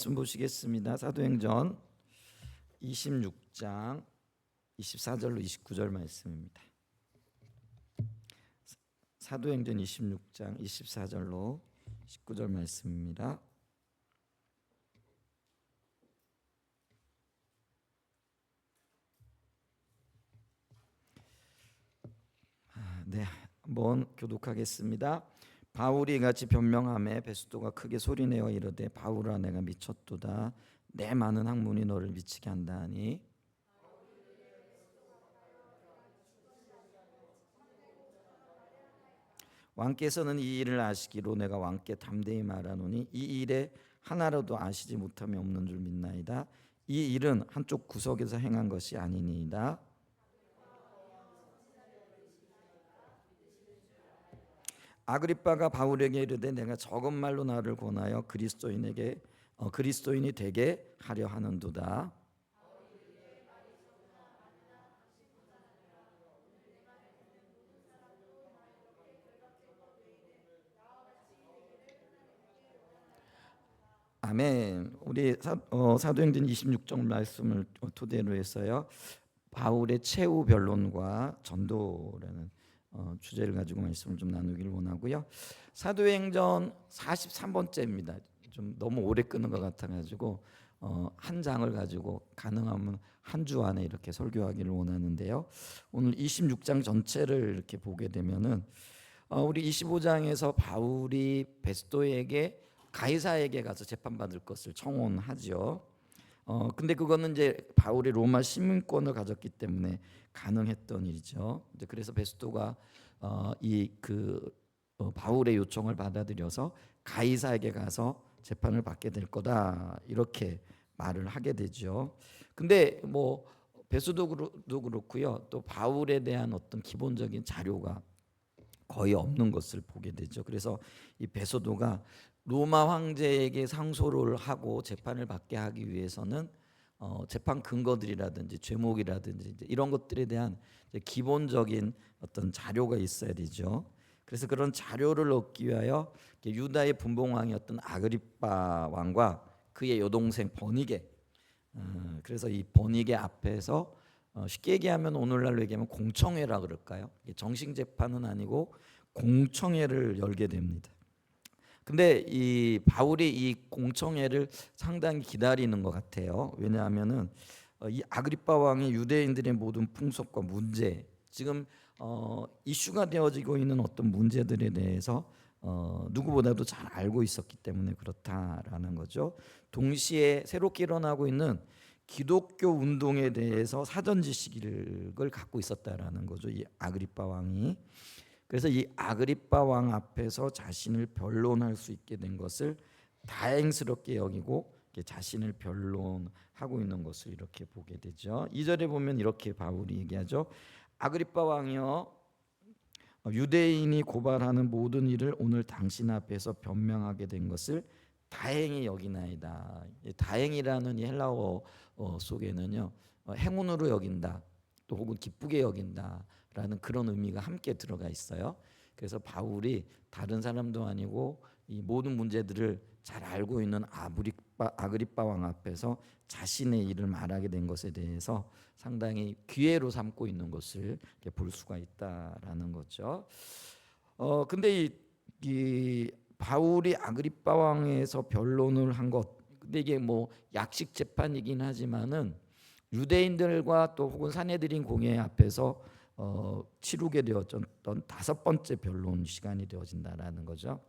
말씀 보시겠습니다. 사도행전 26장 24절로 29절 말씀입니다. 사도행전 26장 24절로 19절 말씀입니다. 네, 한번 교독하겠습니다. 바울이 같이 변명하매 베스도가 크게 소리내어 이르되 바울아 내가 미쳤도다. 내 많은 학문이 너를 미치게 한다니. 왕께서는 이 일을 아시기로 내가 왕께 담대히 말하노니 이 일에 하나라도 아시지 못함이 없는 줄 믿나이다. 이 일은 한쪽 구석에서 행한 것이 아니니이다. 아그리빠가 바울에게 이르되 내가 적은 말로 나를 권하여 그리스도인이 되게 하려 하는도다. 아멘. 우리 사도행전 26장 말씀을 토대로 해서요, 바울의 최후 변론과 전도라는 주제를 가지고 말씀을 좀 나누기를 원하고요. 사도행전 43번째입니다. 좀 너무 오래 끄는 것 같아가지고 한 장을 가지고 가능하면 한 주 안에 이렇게 설교하기를 원하는데요. 오늘 26장 전체를 이렇게 보게 되면은 우리 25장에서 바울이 베스도에게 가이사에게 가서 재판받을 것을 청혼하죠. 근데 그거는 이제 바울이 로마 시민권을 가졌기 때문에 가능했던 일이죠. 이제 그래서 베스도가 바울의 요청을 받아들여서 가이사에게 가서 재판을 받게 될 거다 이렇게 말을 하게 되죠. 근데 뭐 베스도도 그렇고요. 또 바울에 대한 어떤 기본적인 자료가 거의 없는 것을 보게 되죠. 그래서 이 베소도가 로마 황제에게 상소를 하고 재판을 받게 하기 위해서는 재판 근거들이라든지 죄목이라든지 이런 것들에 대한 기본적인 어떤 자료가 있어야 되죠. 그래서 그런 자료를 얻기 위하여 유다의 분봉 왕이었던 아그리빠 왕과 그의 여동생 버니게, 그래서 이 버니게 앞에서 쉽게 얘기하면 오늘날로 얘기하면 공청회라 그럴까요? 정식 재판은 아니고 공청회를 열게 됩니다. 근데 이 바울이 이 공청회를 상당히 기다리는 것 같아요. 왜냐하면은 이 아그리빠 왕의 유대인들의 모든 풍속과 문제, 지금 이슈가 되어지고 있는 어떤 문제들에 대해서 누구보다도 잘 알고 있었기 때문에 그렇다라는 거죠. 동시에 새롭게 일어나고 있는 기독교 운동에 대해서 사전 지식을 갖고 있었다라는 거죠. 이 아그리빠 왕이. 그래서 이 아그리빠 왕 앞에서 자신을 변론할 수 있게 된 것을 다행스럽게 여기고 자신을 변론하고 있는 것을 이렇게 보게 되죠. 2절에 보면 이렇게 바울이 얘기하죠. 아그리빠 왕이여, 유대인이 고발하는 모든 일을 오늘 당신 앞에서 변명하게 된 것을 다행히 여기나이다. 다행이라는 이 헬라어 속에는요, 행운으로 여긴다, 또 혹은 기쁘게 여긴다라는 그런 의미가 함께 들어가 있어요. 그래서 바울이 다른 사람도 아니고 이 모든 문제들을 잘 알고 있는 아그리빠 왕 앞에서 자신의 일을 말하게 된 것에 대해서 상당히 기회로 삼고 있는 것을 볼 수가 있다라는 거죠. 근데 이 바울이 아그리빠 왕에서 변론을 한 것, 근데 이게 뭐 약식 재판이긴 하지만은 유대인들과 또 혹은 산헤드린 공회 앞에서 치르게 되었던 5번째 변론 시간이 되어진다라는 거죠.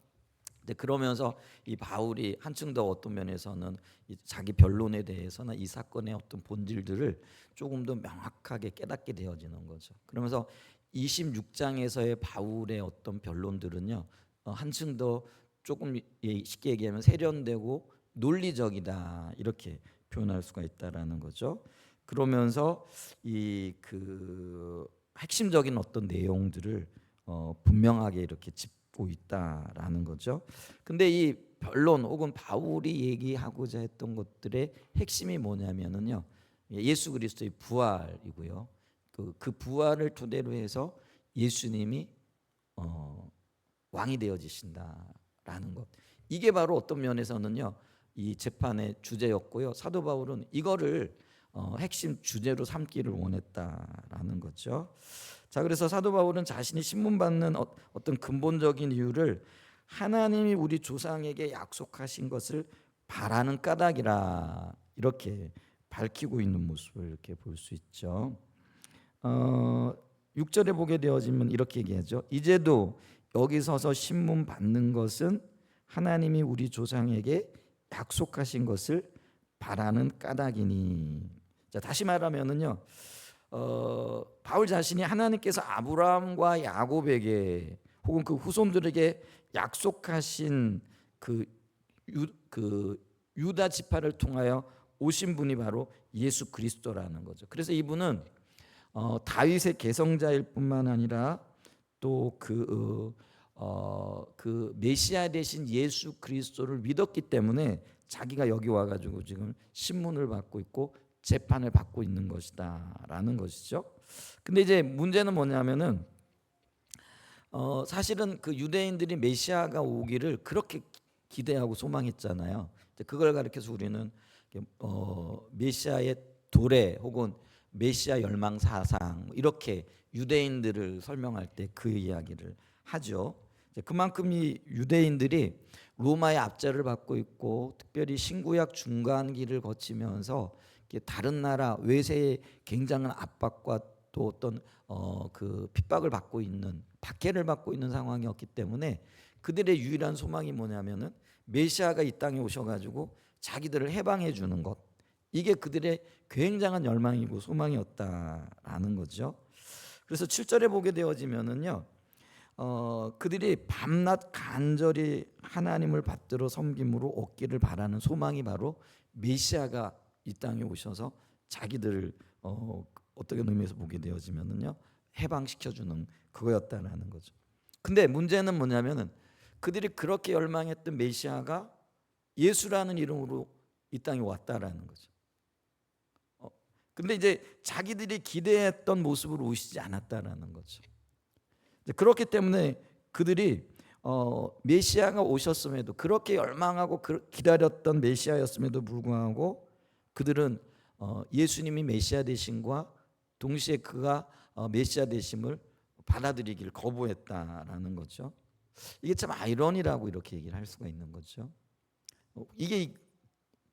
근데 그러면서 이 바울이 한층 더 어떤 면에서는 자기 변론에 대해서나 이 사건의 어떤 본질들을 조금 더 명확하게 깨닫게 되어지는 거죠. 그러면서 26장에서의 바울의 어떤 변론들은요, 한층 더 조금 쉽게 얘기하면 세련되고 논리적이다 이렇게 표현할 수가 있다라는 거죠. 그러면서 이 핵심적인 어떤 내용들을 분명하게 이렇게 짚고 있다라는 거죠. 근데 이 변론 혹은 바울이 얘기하고자 했던 것들의 핵심이 뭐냐면은요, 예수 그리스도의 부활이고요. 그 부활을 토대로 해서 예수님이 왕이 되어지신다라는 것. 이게 바로 어떤 면에서는요, 이 재판의 주제였고요. 사도 바울은 이거를 핵심 주제로 삼기를 원했다라는 거죠. 자, 그래서 사도 바울은 자신이 신문받는 어떤 근본적인 이유를 하나님이 우리 조상에게 약속하신 것을 바라는 까닭이라 이렇게 밝히고 있는 모습을 이렇게 볼 수 있죠. 6절에 보게 되어지면 이렇게 얘기하죠. 이제도 여기 서서 신문 받는 것은 하나님이 우리 조상에게 약속하신 것을 바라는 까닭이니. 자, 다시 말하면은요, 바울 자신이 하나님께서 아브라함과 야곱에게 혹은 그 후손들에게 약속하신 그 유다 지파를 통하여 오신 분이 바로 예수 그리스도라는 거죠. 그래서 이분은 다윗의 계성자일 뿐만 아니라 또 그 메시아 되신 예수 그리스도를 믿었기 때문에 자기가 여기 와가지고 지금 신문을 받고 있고 재판을 받고 있는 것이다라는 것이죠. 근데 이제 문제는 뭐냐면은 사실은 그 유대인들이 메시아가 오기를 그렇게 기대하고 소망했잖아요. 그걸 가리켜서 우리는 메시아의 도래 혹은 메시아 열망 사상 이렇게 유대인들을 설명할 때 그 이야기를 하죠. 그만큼 이 유대인들이 로마의 압제를 받고 있고 특별히 신구약 중간기를 거치면서 다른 나라 외세의 굉장한 압박과 또 어떤 그 핍박을 받고 있는 박해를 받고 있는 상황이었기 때문에 그들의 유일한 소망이 뭐냐면은 메시아가 이 땅에 오셔가지고 자기들을 해방해 주는 것, 이게 그들의 굉장한 열망이고 소망이었다라는 거죠. 그래서 7절에 보게 되어지면은요, 그들이 밤낮 간절히 하나님을 받들어 섬김으로 얻기를 바라는 소망이 바로 메시아가 이 땅에 오셔서 자기들을 어떻게 의미에서 보게 되어지면은요, 해방시켜주는 그거였다라는 거죠. 근데 문제는 뭐냐면은 그들이 그렇게 열망했던 메시아가 예수라는 이름으로 이 땅에 왔다라는 거죠. 근데 이제 자기들이 기대했던 모습으로 오시지 않았다라는 거죠. 그렇기 때문에 그들이 메시아가 오셨음에도 그렇게 열망하고 기다렸던 메시아였음에도 불구하고 그들은 예수님이 메시아 되심과 동시에 그가 메시아 되심을 받아들이기를 거부했다라는 거죠. 이게 참 아이러니라고 이렇게 얘기를 할 수가 있는 거죠. 이게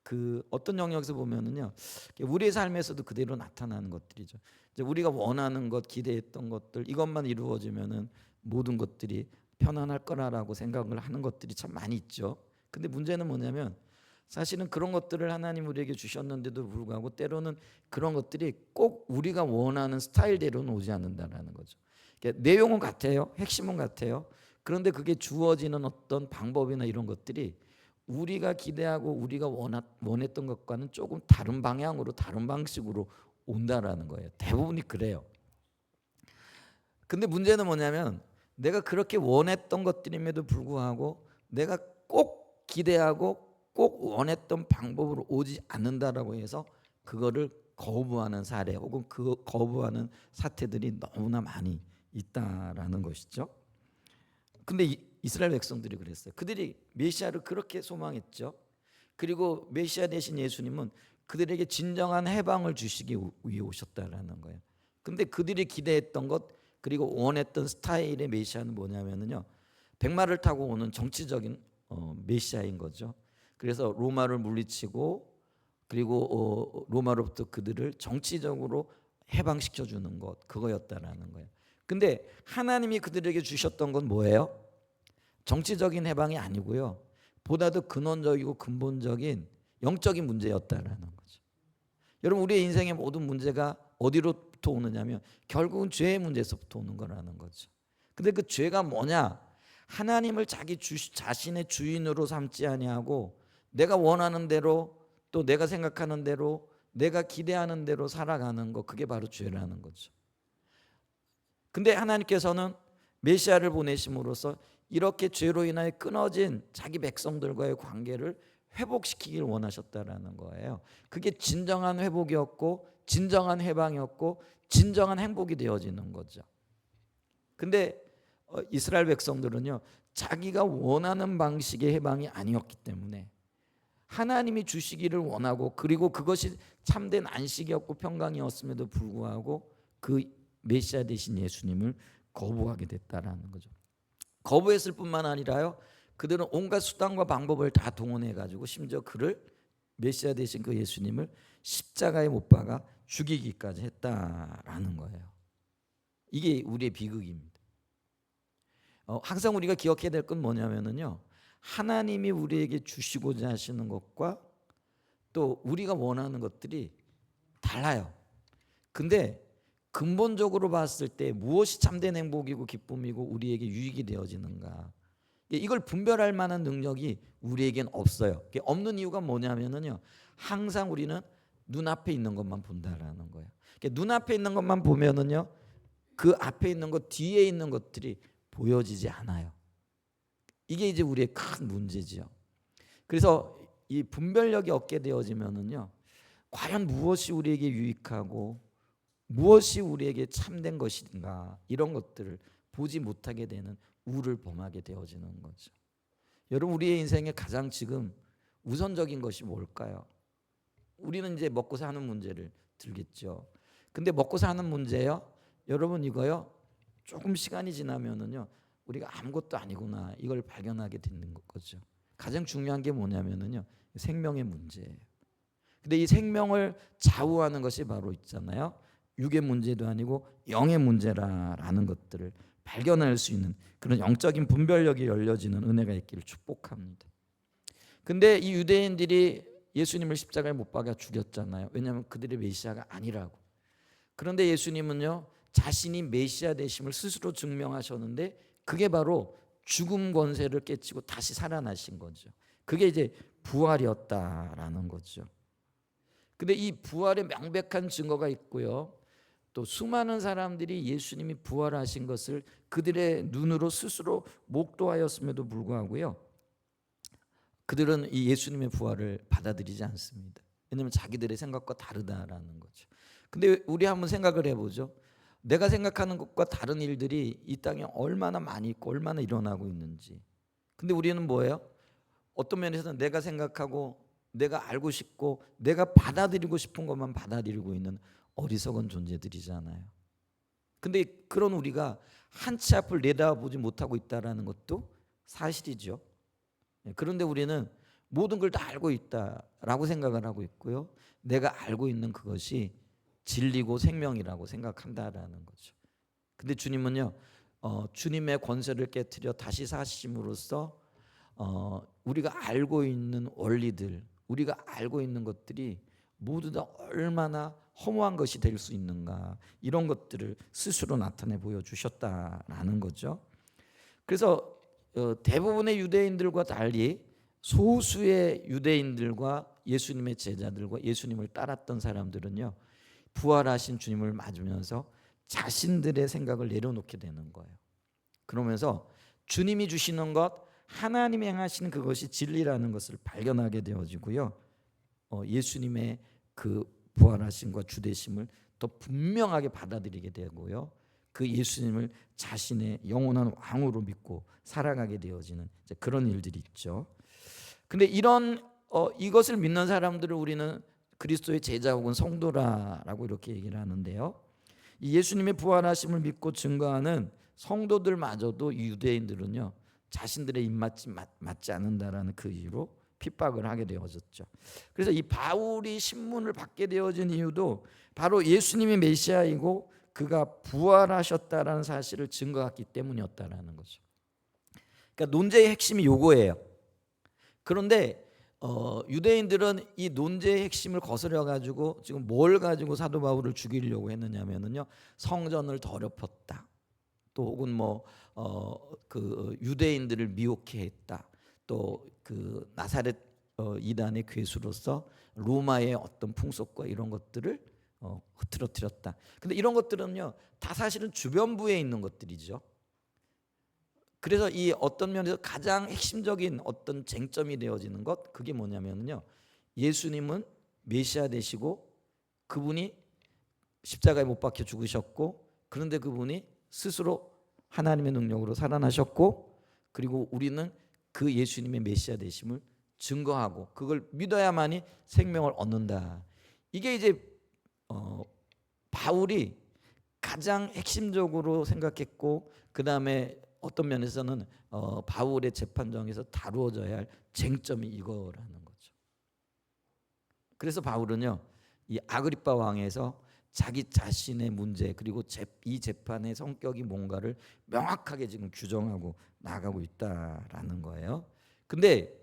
그 어떤 영역에서 보면은요, 우리의 삶에서도 그대로 나타나는 것들이죠. 이제 우리가 원하는 것, 기대했던 것들 이것만 이루어지면은 모든 것들이 편안할 거라고 생각을 하는 것들이 참 많이 있죠. 근데 문제는 뭐냐면 사실은 그런 것들을 하나님 우리에게 주셨는데도 불구하고 때로는 그런 것들이 꼭 우리가 원하는 스타일대로는 오지 않는다라는 거죠. 그러니까 내용은 같아요, 핵심은 같아요. 그런데 그게 주어지는 어떤 방법이나 이런 것들이 우리가 기대하고 우리가 원했던 것과는 조금 다른 방향으로 다른 방식으로 온다라는 거예요. 대부분이 그래요. 근데 문제는 뭐냐면 내가 그렇게 원했던 것들임에도 불구하고 내가 꼭 기대하고 꼭 원했던 방법으로 오지 않는다라고 해서 그거를 거부하는 사례 혹은 그 거부하는 사태들이 너무나 많이 있다라는 것이죠. 근데 이스라엘 백성들이 그랬어요. 그들이 메시아를 그렇게 소망했죠. 그리고 메시아 대신 예수님은 그들에게 진정한 해방을 주시기 위해 오셨다라는 거예요. 근데 그들이 기대했던 것 그리고 원했던 스타일의 메시아는 뭐냐면요, 백마를 타고 오는 정치적인 메시아인 거죠. 그래서 로마를 물리치고 그리고 로마로부터 그들을 정치적으로 해방시켜 주는 것, 그거였다라는 거예요. 근데 하나님이 그들에게 주셨던 건 뭐예요? 정치적인 해방이 아니고요, 보다 더 근원적이고 근본적인 영적인 문제였다라는 거죠. 여러분, 우리의 인생의 모든 문제가 어디로부터 오느냐면 결국은 죄의 문제에서부터 오는 거라는 거죠. 근데 그 죄가 뭐냐? 하나님을 자신의 주인으로 삼지 아니하고 내가 원하는 대로 또 내가 생각하는 대로 내가 기대하는 대로 살아가는 거, 그게 바로 죄라는 거죠. 근데 하나님께서는 메시아를 보내심으로써 이렇게 죄로 인하여 끊어진 자기 백성들과의 관계를 회복시키길 원하셨다라는 거예요. 그게 진정한 회복이었고 진정한 해방이었고 진정한 행복이 되어지는 거죠. 근데 이스라엘 백성들은요, 자기가 원하는 방식의 해방이 아니었기 때문에 하나님이 주시기를 원하고 그리고 그것이 참된 안식이었고 평강이었음에도 불구하고 그 메시아 되신 예수님을 거부하게 됐다라는 거죠. 거부했을 뿐만 아니라요, 그들은 온갖 수단과 방법을 다 동원해 가지고 심지어 그를 메시아 되신 그 예수님을 십자가에 못 박아 죽이기까지 했다라는 거예요. 이게 우리의 비극입니다. 항상 우리가 기억해야 될 건 뭐냐면요, 하나님이 우리에게 주시고자 하시는 것과 또 우리가 원하는 것들이 달라요. 근데 근본적으로 봤을 때 무엇이 참된 행복이고 기쁨이고 우리에게 유익이 되어지는가, 이걸 분별할 만한 능력이 우리에겐 없어요. 없는 이유가 뭐냐면요, 항상 우리는 눈앞에 있는 것만 본다라는 거예요. 눈앞에 있는 것만 보면은요, 그 앞에 있는 것, 뒤에 있는 것들이 보여지지 않아요. 이게 이제 우리의 큰 문제지요. 그래서 이 분별력이 없게 되어지면은요, 과연 무엇이 우리에게 유익하고 무엇이 우리에게 참된 것인가, 이런 것들을 보지 못하게 되는 우를 범하게 되어지는 거죠. 여러분, 우리의 인생에 가장 지금 우선적인 것이 뭘까요? 우리는 이제 먹고 사는 문제를 들겠죠. 근데 먹고 사는 문제요, 여러분, 이거요, 조금 시간이 지나면은요, 우리가 아무것도 아니구나, 이걸 발견하게 되는 거죠. 가장 중요한 게 뭐냐면은요, 생명의 문제예요. 근데 이 생명을 좌우하는 것이 바로 있잖아요, 육의 문제도 아니고 영의 문제라는 것들을 발견할 수 있는 그런 영적인 분별력이 열려지는 은혜가 있기를 축복합니다. 근데 이 유대인들이 예수님을 십자가에 못 박아 죽였잖아요. 왜냐하면 그들의 메시아가 아니라고. 그런데 예수님은요, 자신이 메시아 되심을 스스로 증명하셨는데 그게 바로 죽음 권세를 깨치고 다시 살아나신 거죠. 그게 이제 부활이었다라는 거죠. 근데 이 부활의 명백한 증거가 있고요, 또 수많은 사람들이 예수님이 부활하신 것을 그들의 눈으로 스스로 목도하였음에도 불구하고요, 그들은 이 예수님의 부활을 받아들이지 않습니다. 왜냐하면 자기들의 생각과 다르다라는 거죠. 근데 우리 한번 생각을 해보죠. 내가 생각하는 것과 다른 일들이 이 땅에 얼마나 많이 있고 얼마나 일어나고 있는지. 근데 우리는 뭐예요? 어떤 면에서는 내가 생각하고 내가 알고 싶고 내가 받아들이고 싶은 것만 받아들이고 있는 어리석은 존재들이잖아요. 근데 그런 우리가 한치 앞을 내다보지 못하고 있다는 것도 사실이죠. 그런데 우리는 모든 걸 다 알고 있다라고 생각을 하고 있고요, 내가 알고 있는 그것이 진리고 생명이라고 생각한다라는 거죠. 근데 주님은요, 주님의 권세를 깨트려 다시 사심으로써 우리가 알고 있는 원리들, 우리가 알고 있는 것들이 모두 다 얼마나 허무한 것이 될 수 있는가, 이런 것들을 스스로 나타내 보여주셨다라는 거죠. 그래서 대부분의 유대인들과 달리 소수의 유대인들과 예수님의 제자들과 예수님을 따랐던 사람들은요, 부활하신 주님을 맞으면서 자신들의 생각을 내려놓게 되는 거예요. 그러면서 주님이 주시는 것, 하나님이 행하시는 그것이 진리라는 것을 발견하게 되어지고요, 예수님의 그 부활하심과 주되심을 더 분명하게 받아들이게 되고요, 그 예수님을 자신의 영원한 왕으로 믿고 살아가게 되어지는 그런 일들이 있죠. 근데 이것을 믿는 사람들을 우리는 그리스도의 제자 혹은 성도라고 이렇게 얘기를 하는데요, 이 예수님의 부활하심을 믿고 증거하는 성도들마저도 유대인들은요, 자신들의 입맛이 맞지 않는다라는 그 이유로 핍박을 하게 되어졌죠. 그래서 이 바울이 신문을 받게 되어진 이유도 바로 예수님이 메시아이고 그가 부활하셨다라는 사실을 증거했기 때문이었다라는 거죠. 그러니까 논제의 핵심이 요거예요. 그런데 유대인들은 이 논제의 핵심을 거스려 가지고 지금 뭘 가지고 사도 바울을 죽이려고 했느냐면요, 성전을 더럽혔다, 또 혹은 그 유대인들을 미혹해 했다, 또 그 나사렛 이단의 괴수로서 로마의 어떤 풍속과 이런 것들을 흐트러뜨렸다. 근데 이런 것들은요, 다 사실은 주변부에 있는 것들이죠. 그래서 이 어떤 면에서 가장 핵심적인 어떤 쟁점이 되어지는 것, 그게 뭐냐면요, 예수님은 메시아 되시고 그분이 십자가에 못 박혀 죽으셨고, 그런데 그분이 스스로 하나님의 능력으로 살아나셨고, 그리고 우리는 그 예수님의 메시아 되심을 증거하고 그걸 믿어야만이 생명을 얻는다. 이게 이제 바울이 가장 핵심적으로 생각했고, 그 다음에 어떤 면에서는 바울의 재판정에서 다루어져야 할 쟁점이 이거라는 거죠. 그래서 바울은요, 이 아그리파 왕에서 자기 자신의 문제 그리고 이 재판의 성격이 뭔가를 명확하게 지금 규정하고 나가고 있다라는 거예요. 근데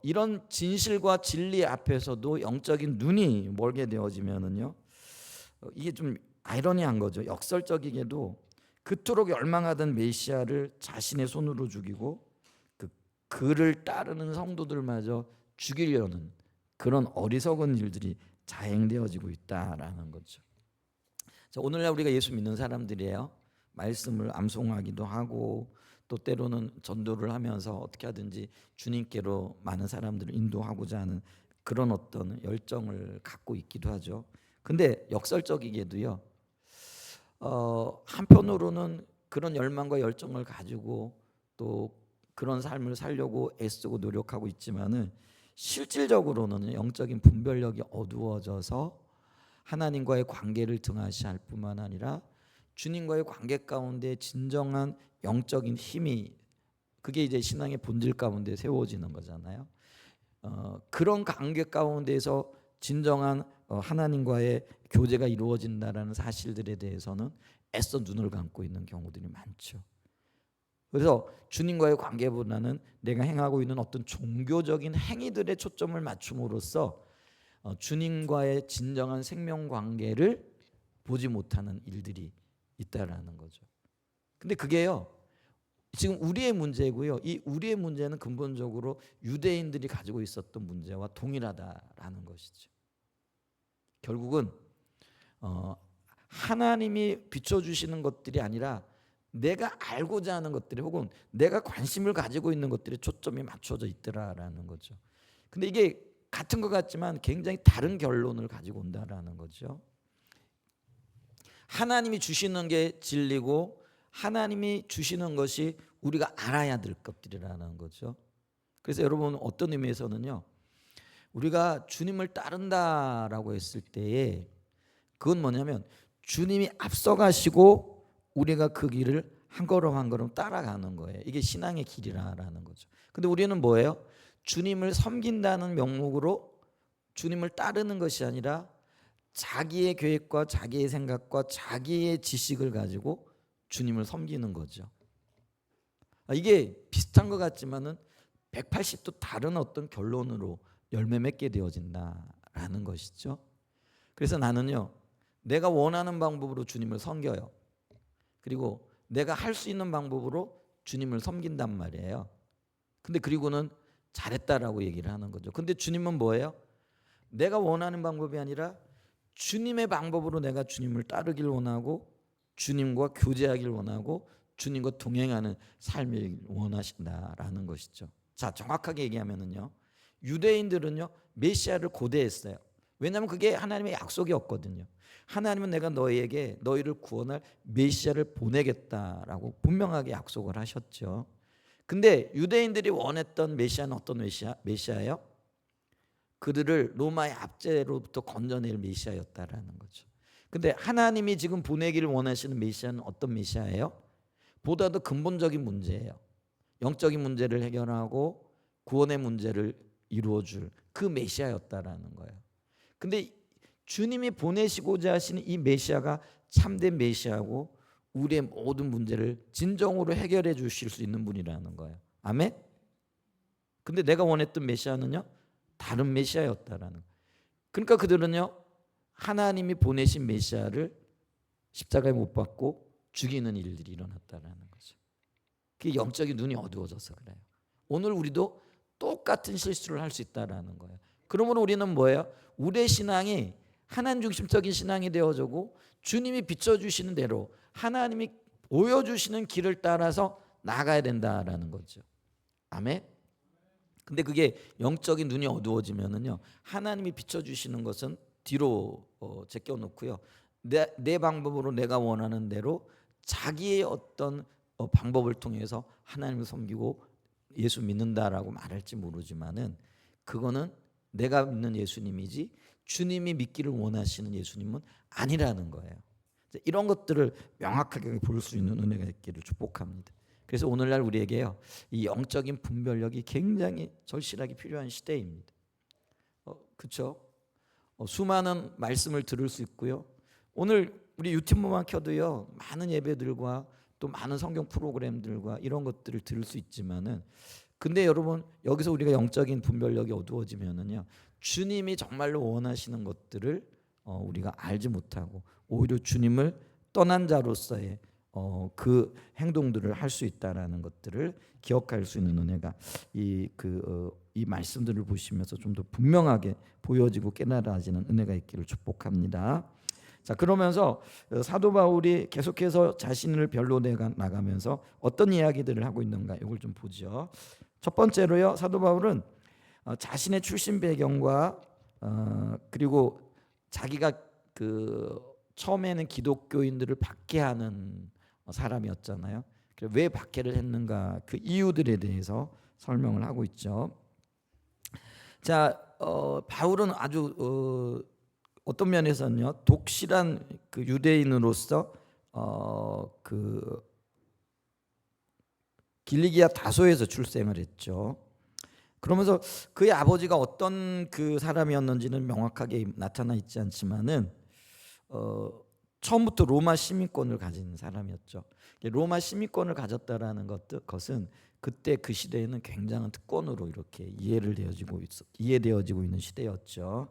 이런 진실과 진리 앞에서도 영적인 눈이 멀게 되어지면은요, 이게 좀 아이러니한 거죠. 역설적이게도 그토록 열망하던 메시아를 자신의 손으로 죽이고 그를 따르는 성도들마저 죽이려는 그런 어리석은 일들이 자행되어지고 있다라는 거죠. 자, 오늘날 우리가 예수 믿는 사람들이에요. 말씀을 암송하기도 하고 또 때로는 전도를 하면서 어떻게 하든지 주님께로 많은 사람들을 인도하고자 하는 그런 어떤 열정을 갖고 있기도 하죠. 근데 역설적이게도요, 한편으로는 그런 열망과 열정을 가지고 또 그런 삶을 살려고 애쓰고 노력하고 있지만은 실질적으로는 영적인 분별력이 어두워져서 하나님과의 관계를 등한시할 뿐만 아니라 주님과의 관계 가운데 진정한 영적인 힘이, 그게 이제 신앙의 본질 가운데 세워지는 거잖아요. 그런 관계 가운데서 진정한 하나님과의 교제가 이루어진다라는 사실들에 대해서는 애써 눈을 감고 있는 경우들이 많죠. 그래서 주님과의 관계보다는 내가 행하고 있는 어떤 종교적인 행위들에 초점을 맞춤으로써 주님과의 진정한 생명 관계를 보지 못하는 일들이 있다라는 거죠. 근데 그게요, 지금 우리의 문제고요. 이 우리의 문제는 근본적으로 유대인들이 가지고 있었던 문제와 동일하다라는 것이죠. 결국은 하나님이 비춰주시는 것들이 아니라 내가 알고자 하는 것들이 혹은 내가 관심을 가지고 있는 것들에 초점이 맞춰져 있더라라는 거죠. 근데 이게 같은 것 같지만 굉장히 다른 결론을 가지고 온다라는 거죠. 하나님이 주시는 게 진리고 하나님이 주시는 것이 우리가 알아야 될 것들이라는 거죠. 그래서 여러분, 어떤 의미에서는요, 우리가 주님을 따른다라고 했을 때에 그건 뭐냐면 주님이 앞서가시고 우리가 그 길을 한 걸음 한 걸음 따라가는 거예요. 이게 신앙의 길이라는 거죠. 근데 우리는 뭐예요? 주님을 섬긴다는 명목으로 주님을 따르는 것이 아니라 자기의 계획과 자기의 생각과 자기의 지식을 가지고 주님을 섬기는 거죠. 이게 비슷한 것 같지만은 180도 다른 어떤 결론으로 열매 맺게 되어진다라는 것이죠. 그래서 나는요, 내가 원하는 방법으로 주님을 섬겨요. 그리고 내가 할 수 있는 방법으로 주님을 섬긴단 말이에요. 근데 그리고는 잘했다라고 얘기를 하는 거죠. 근데 주님은 뭐예요? 내가 원하는 방법이 아니라 주님의 방법으로 내가 주님을 따르길 원하고 주님과 교제하길 원하고 주님과 동행하는 삶을 원하신다라는 것이죠. 자, 정확하게 얘기하면은요, 유대인들은요 메시아를 고대했어요. 왜냐하면 그게 하나님의 약속이었거든요. 하나님은 내가 너희를 구원할 메시아를 보내겠다라고 분명하게 약속을 하셨죠. 근데 유대인들이 원했던 메시아는 어떤 메시아예요? 그들을 로마의 압제로부터 건져낼 메시아였다라는 거죠. 근데 하나님이 지금 보내기를 원하시는 메시아는 어떤 메시아예요? 보다도 근본적인 문제예요. 영적인 문제를 해결하고 구원의 문제를 이루어줄 그 메시아였다라는 거예요. 근데 주님이 보내시고자 하시는 이 메시아가 참된 메시아고 우리의 모든 문제를 진정으로 해결해 주실 수 있는 분이라는 거예요. 아멘? 근데 내가 원했던 메시아는요, 다른 메시아였다라는 거예요. 그러니까 그들은요, 하나님이 보내신 메시아를 십자가에 못 박고 죽이는 일들이 일어났다라는 거죠. 그게 영적인 눈이 어두워져서 그래요. 오늘 우리도 똑같은 실수를 할 수 있다라는 거예요. 그러므로 우리는 뭐예요? 우리의 신앙이 하나님 중심적인 신앙이 되어지고 주님이 비춰주시는 대로 하나님이 보여주시는 길을 따라서 나가야 된다라는 거죠. 아멘. 근데 그게 영적인 눈이 어두워지면은요, 하나님이 비춰주시는 것은 뒤로 제껴놓고요, 내 방법으로 내가 원하는 대로 자기의 어떤 방법을 통해서 하나님을 섬기고 예수 믿는다라고 말할지 모르지만은 그거는 내가 믿는 예수님이지 주님이 믿기를 원하시는 예수님은 아니라는 거예요. 이런 것들을 명확하게 볼 수 있는 은혜가 있기를 축복합니다. 그래서 오늘날 우리에게요, 이 영적인 분별력이 굉장히 절실하게 필요한 시대입니다. 그렇죠? 수많은 말씀을 들을 수 있고요. 오늘 우리 유튜브만 켜도요, 많은 예배들과 또 많은 성경 프로그램들과 이런 것들을 들을 수 있지만은, 근데 여러분 여기서 우리가 영적인 분별력이 어두워지면은요, 주님이 정말로 원하시는 것들을 우리가 알지 못하고 오히려 주님을 떠난 자로서의 그 행동들을 할 수 있다라는 것들을 기억할 수 있는 은혜가 이 말씀들을 보시면서 좀 더 분명하게 보여지고 깨달아지는 은혜가 있기를 축복합니다. 자, 그러면서 사도 바울이 계속해서 자신을 변론해 나가면서 어떤 이야기들을 하고 있는가 이걸 좀 보죠. 첫 번째로요, 사도 바울은 자신의 출신 배경과 그리고 자기가 처음에는 기독교인들을 박해하는 사람이었잖아요. 왜 박해를 했는가 그 이유들에 대해서 설명을 하고 있죠. 자, 바울은 아주 어떤 면에서는요, 독실한 그 유대인으로서 그 길리기아 다소에서 출생을 했죠. 그러면서 그의 아버지가 어떤 그 사람이었는지는 명확하게 나타나 있지 않지만은 처음부터 로마 시민권을 가진 사람이었죠. 로마 시민권을 가졌다라는 것은 그때 그 시대에는 굉장한 특권으로 이렇게 이해되어지고 있는 시대였죠.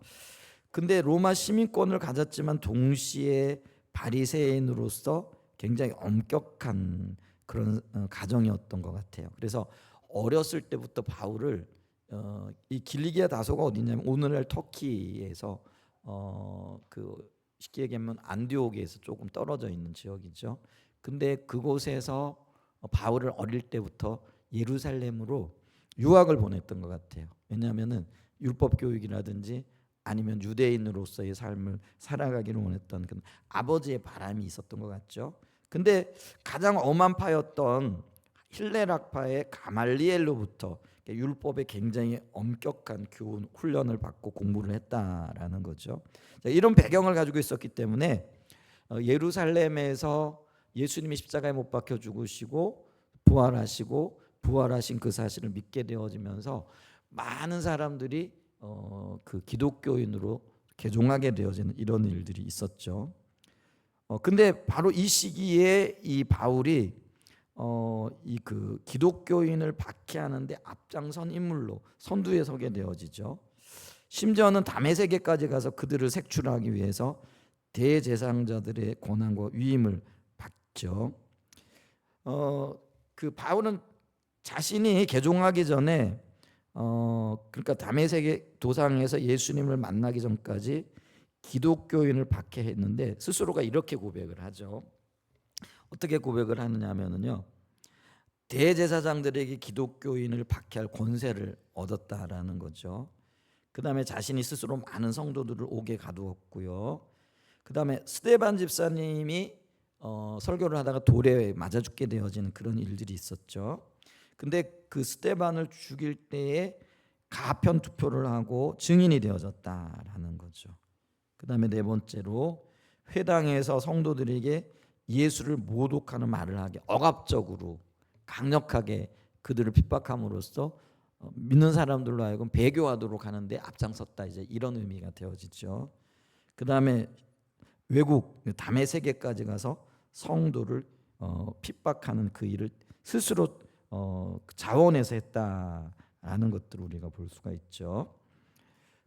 근데 로마 시민권을 가졌지만 동시에 바리새인으로서 굉장히 엄격한 그런 가정이었던 것 같아요. 그래서 어렸을 때부터 바울을 이 길리기아 다소가 어디냐면 오늘날 터키에서 쉽게 얘기하면 안디옥에서 조금 떨어져 있는 지역이죠. 근데 그곳에서 바울을 어릴 때부터 예루살렘으로 유학을 보냈던 것 같아요. 왜냐하면은 율법 교육이라든지 아니면 유대인으로서의 삶을 살아가기를 원했던 그 아버지의 바람이 있었던 것 같죠. 근데 가장 엄한 파였던 힐레락파의 가말리엘로부터 율법에 굉장히 엄격한 교훈 훈련을 받고 공부를 했다라는 거죠. 이런 배경을 가지고 있었기 때문에 예루살렘에서 예수님이 십자가에 못 박혀 죽으시고 부활하신 그 사실을 믿게 되어지면서 많은 사람들이 그 기독교인으로 개종하게 되어지는 이런 일들이 있었죠. 근데 바로 이 시기에 이 바울이 이 그 기독교인을 박해하는데 앞장선 인물로 선두에 서게 되어지죠. 심지어는 다메섹에까지 가서 그들을 색출하기 위해서 대제사장들의 권한과 위임을 받죠. 그 바울은 자신이 개종하기 전에 그러니까 다메섹의 도상에서 예수님을 만나기 전까지 기독교인을 박해했는데 스스로가 이렇게 고백을 하죠. 어떻게 고백을 하느냐면요, 대제사장들에게 기독교인을 박해할 권세를 얻었다라는 거죠. 그 다음에 자신이 스스로 많은 성도들을 옥에 가두었고요. 그 다음에 스데반 집사님이 설교를 하다가 돌에 맞아 죽게 되어지는 그런 일들이 있었죠. 근데 그 스데반을 죽일 때에 가편 투표를 하고 증인이 되어졌다라는 거죠. 그 다음에 네 번째로 회당에서 성도들에게 예수를 모독하는 말을 하게 억압적으로 강력하게 그들을 핍박함으로써 믿는 사람들로 하여금 배교하도록 하는데 앞장섰다, 이제 이런 의미가 되어지죠. 그 다음에 외국 다메섹에까지 가서 성도를 핍박하는 그 일을 스스로 자원해서 했다라는 것들을 우리가 볼 수가 있죠.